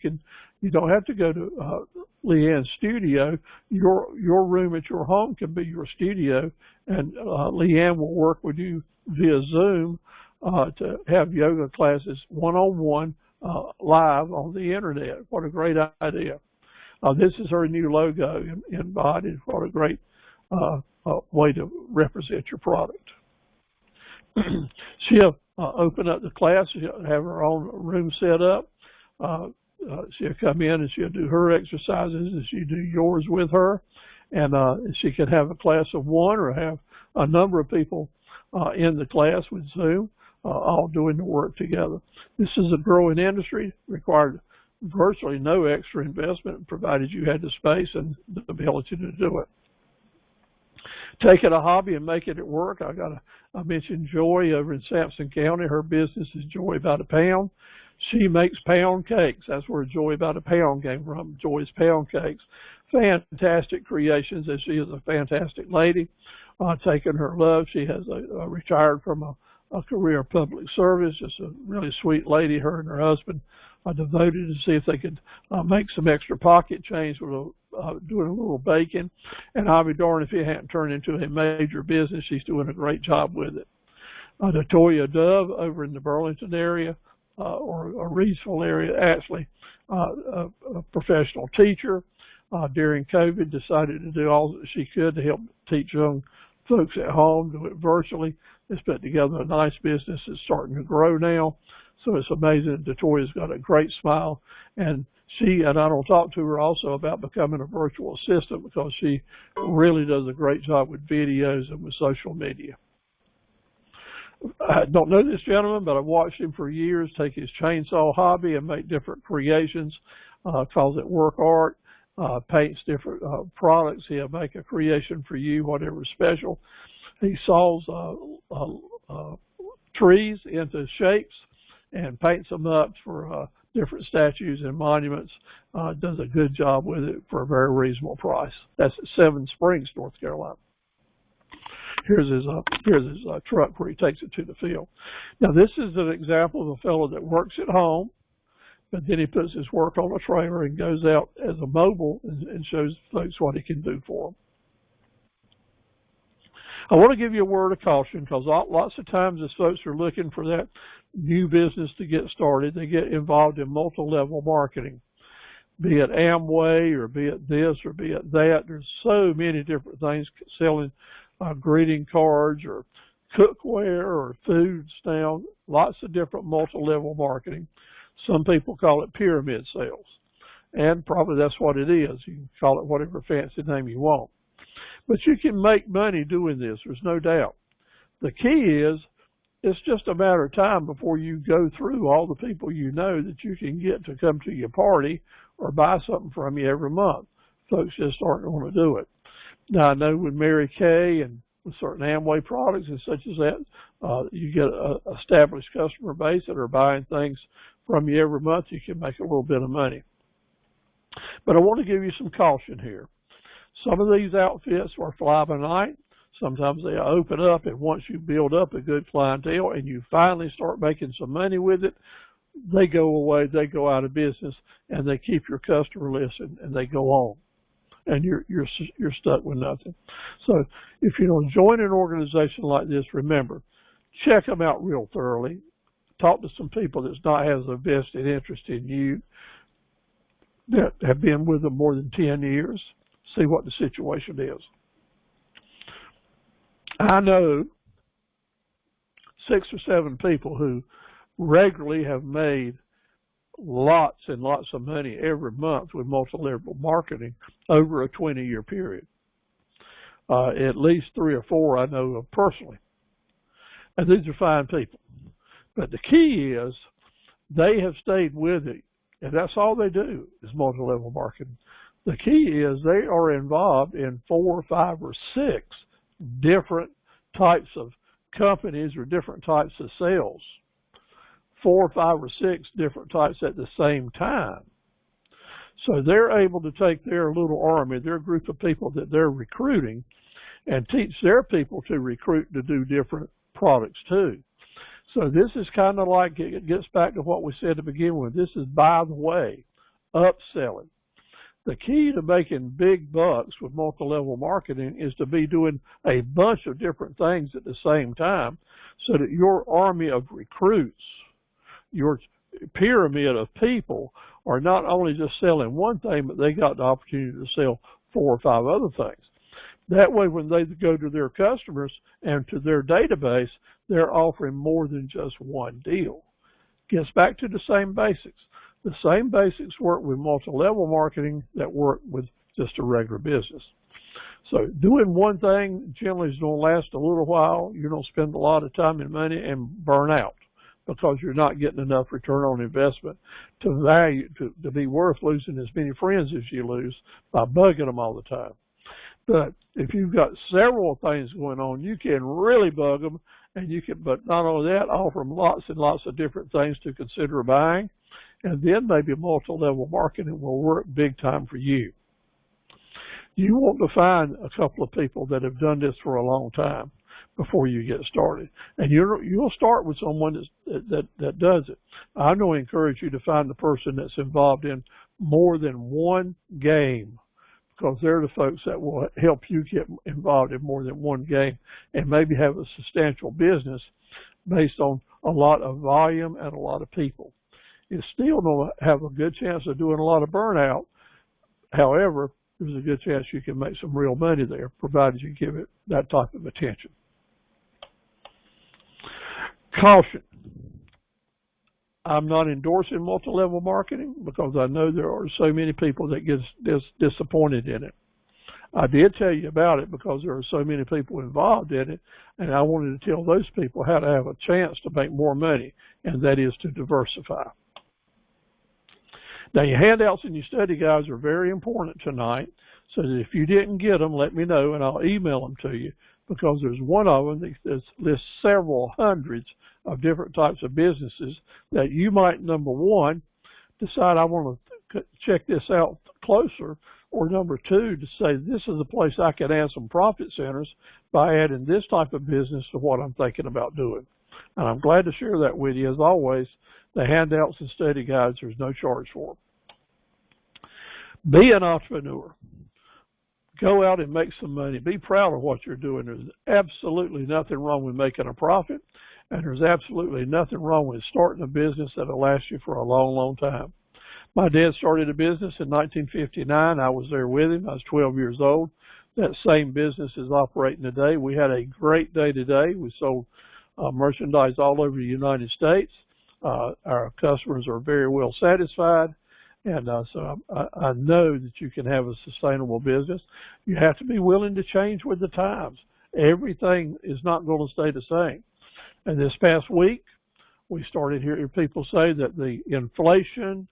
don't have to go to Leanne's studio. Your room at your home can be your studio, and Leanne will work with you via Zoom to have yoga classes one-on-one live on the internet. What a great idea. This is her new logo embodied. What a great way to represent your product. She'll open up the class. She'll have her own room set up. She'll come in and she'll do her exercises as you do yours with her. And she can have a class of one or have a number of people in the class with Zoom, all doing the work together. This is a growing industry, required virtually no extra investment, provided you had the space and the ability to do it. Take it a hobby and make it at work. I mentioned Joy over in Sampson County. Her business is Joy by the Pound. She makes pound cakes. That's where Joy by the Pound came from, Joy's Pound Cakes. Fantastic creations, and she is a fantastic lady. Taking her love, she has retired from a career of public service. Just a really sweet lady. Her and her husband are devoted to see if they could make some extra pocket change with doing a little baking. And I'll be darned if it hadn't turned into a major business. She's doing a great job with it. Natoya Dove over in the Burlington area, or Reedsville area, actually, a professional teacher. During COVID, decided to do all that she could to help teach young folks at home, do it virtually. It's put together a nice business that's starting to grow now. So it's amazing. Natoya's got a great smile, and I don't talk to her also about becoming a virtual assistant, because she really does a great job with videos and with social media. I don't know this gentleman, but I've watched him for years take his chainsaw hobby and make different creations, calls it work art, paints different products. He'll make a creation for you, whatever's special. He saws trees into shapes and paints them up for different statues and monuments. Does a good job with it for a very reasonable price. That's at Seven Springs, North Carolina. Here's his truck where he takes it to the field. Now, this is an example of a fellow that works at home, but then he puts his work on a trailer and goes out as a mobile and shows folks what he can do for them. I want to give you a word of caution, because lots of times as folks are looking for that new business to get started, they get involved in multi-level marketing, be it Amway or be it this or be it that. There's so many different things, selling greeting cards or cookware or foods now, lots of different multi-level marketing. Some people call it pyramid sales, and probably that's what it is. You can call it whatever fancy name you want. But you can make money doing this, there's no doubt. The key is, it's just a matter of time before you go through all the people you know that you can get to come to your party or buy something from you every month. Folks just aren't going to do it. Now, I know with Mary Kay and with certain Amway products and such as that, you get an established customer base that are buying things from you every month. You can make a little bit of money. But I want to give you some caution here. Some of these outfits are fly by night. Sometimes they open up, and once you build up a good clientele and you finally start making some money with it, they go away, they go out of business, and they keep your customer list and they go on. And you're stuck with nothing. So if you don't join an organization like this, remember, check them out real thoroughly. Talk to some people that not has a vested interest in you. that have been with them more than 10 years, see what the situation is. I know 6 or 7 people who regularly have made lots and lots of money every month with multi-level marketing over a 20-year period. At least 3 or 4 I know of personally. And these are fine people. But the key is they have stayed with it, and that's all they do is multi-level marketing. The key is they are involved in 4, 5, or 6 different types of companies or different types of sales. 4, 5, or 6 different types at the same time. So they're able to take their little army, their group of people that they're recruiting, and teach their people to recruit to do different products too. So this is kind of like, it gets back to what we said to begin with. This is, by the way, upselling. The key to making big bucks with multi-level marketing is to be doing a bunch of different things at the same time so that your army of recruits, your pyramid of people, are not only just selling one thing, but they got the opportunity to sell 4 or 5 other things. That way, when they go to their customers and to their database, they're offering more than just one deal. Gets back to the same basics. The same basics work with multi-level marketing that work with just a regular business. So doing one thing generally is going to last a little while. You're going to spend a lot of time and money and burn out because you're not getting enough return on investment to be worth losing as many friends as you lose by bugging them all the time. But if you've got several things going on, you can really bug them, and you can, but not only that, offer them lots and lots of different things to consider buying, and then maybe multi-level marketing will work big time for you. You want to find a couple of people that have done this for a long time before you get started, and you'll start with someone that does it. I'm going to encourage you to find the person that's involved in more than one game, because they're the folks that will help you get involved in more than one game and maybe have a substantial business based on a lot of volume and a lot of people. You still don't have a good chance of doing a lot of burnout. However, there's a good chance you can make some real money there, provided you give it that type of attention. Caution. I'm not endorsing multi-level marketing because I know there are so many people that get disappointed in it. I did tell you about it because there are so many people involved in it, and I wanted to tell those people how to have a chance to make more money, and that is to diversify. Now, your handouts and your study guides are very important tonight, so that if you didn't get them, let me know, and I'll email them to you, because there's one of them that lists several hundreds of different types of businesses that you might, number one, decide I want to check this out closer, or number two, to say this is a place I can add some profit centers by adding this type of business to what I'm thinking about doing. And I'm glad to share that with you. As always, the handouts and study guides, there's no charge for them. Be an entrepreneur. Go out and make some money. Be proud of what you're doing. There's absolutely nothing wrong with making a profit, and there's absolutely nothing wrong with starting a business that'll last you for a long, long time. My dad started a business in 1959. I was there with him. I was 12 years old. That same business is operating today. We had a great day today. We sold merchandise all over the United States. Our customers are very well satisfied. And so I know that you can have a sustainable business. You have to be willing to change with the times. Everything is not going to stay the same. And this past week, we started hearing people say that the inflation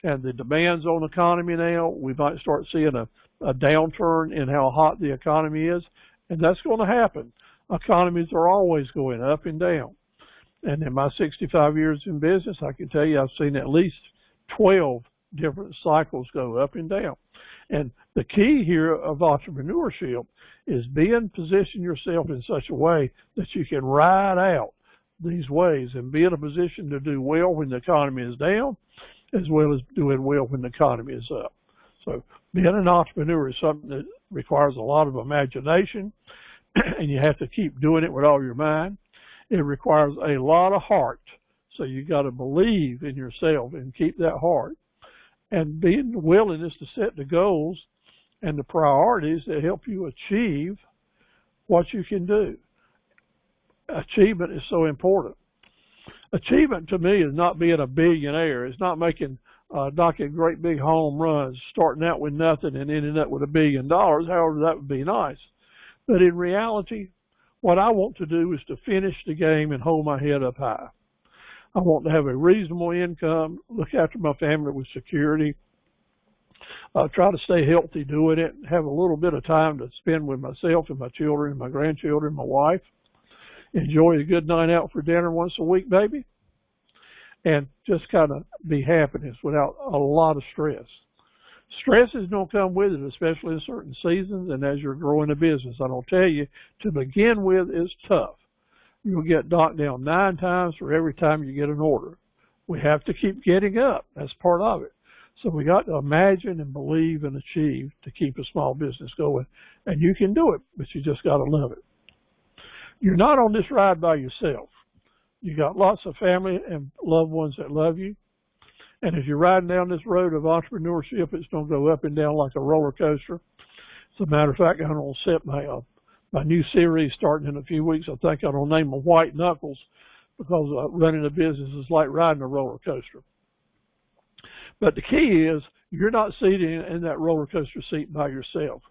and the demands on the economy now, we might start seeing a downturn in how hot the economy is. And that's going to happen. Economies are always going up and down. And in my 65 years in business, I can tell you I've seen at least 12 different cycles go up and down. And the key here of entrepreneurship is position yourself in such a way that you can ride out these ways and be in a position to do well when the economy is down, as well as doing well when the economy is up. So being an entrepreneur is something that requires a lot of imagination, and you have to keep doing it with all your mind. It requires a lot of heart. So you got to believe in yourself and keep that heart. and being the willingness to set the goals and the priorities that help you achieve what you can do. Achievement is so important. Achievement to me is not being a billionaire. It's not making knocking great big home runs, starting out with nothing and ending up with $1 billion. However, that would be nice. But in reality, what I want to do is to finish the game and hold my head up high. I want to have a reasonable income, look after my family with security, try to stay healthy doing it, have a little bit of time to spend with myself and my children and my grandchildren, my wife. Enjoy a good night out for dinner once a week, maybe, and just kind of be happiness without a lot of stress. Stress is going to come with it, especially in certain seasons and as you're growing a business. I don't tell you, to begin with, it's tough. You'll get knocked down 9 times for every time you get an order. We have to keep getting up. That's part of it. So we got to imagine and believe and achieve to keep a small business going. And you can do it, but you just got to love it. You're not on this ride by yourself. You got lots of family and loved ones that love you. And as you're riding down this road of entrepreneurship, it's going to go up and down like a roller coaster. As a matter of fact, I'm going to set my new series starting in a few weeks. I think I'm going to name them White Knuckles, because running a business is like riding a roller coaster. But the key is you're not seated in that roller coaster seat by yourself.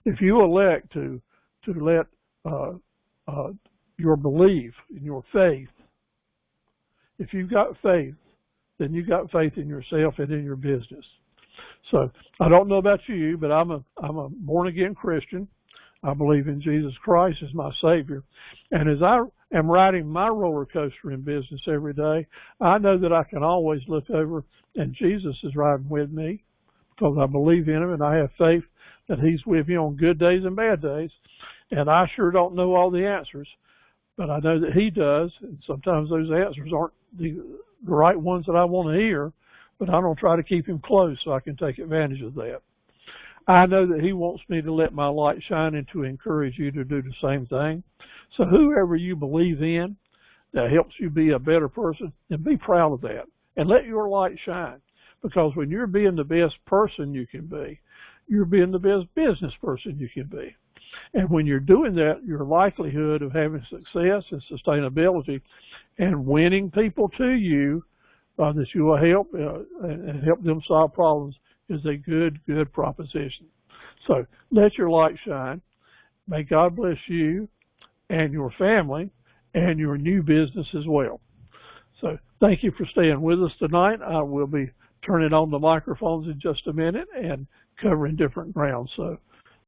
If you elect to let your belief and your faith, if you've got faith, then you've got faith in yourself and in your business. So I don't know about you, but I'm a born again Christian. I believe in Jesus Christ as my Savior. And as I am riding my roller coaster in business every day, I know that I can always look over and Jesus is riding with me, because I believe in Him and I have faith that He's with me on good days and bad days. And I sure don't know all the answers, but I know that He does. And sometimes those answers aren't the right ones that I want to hear, but I'm going to try to keep Him close so I can take advantage of that. I know that He wants me to let my light shine and to encourage you to do the same thing. So whoever you believe in that helps you be a better person, and be proud of that. And let your light shine. Because when you're being the best person you can be, you're being the best business person you can be. And when you're doing that, your likelihood of having success and sustainability and winning people to you that you will help and help them solve problems is a good proposition. So let your light shine. May God bless you and your family and your new business as well. So thank you for staying with us tonight. I will be turning on the microphones in just a minute and covering different grounds. So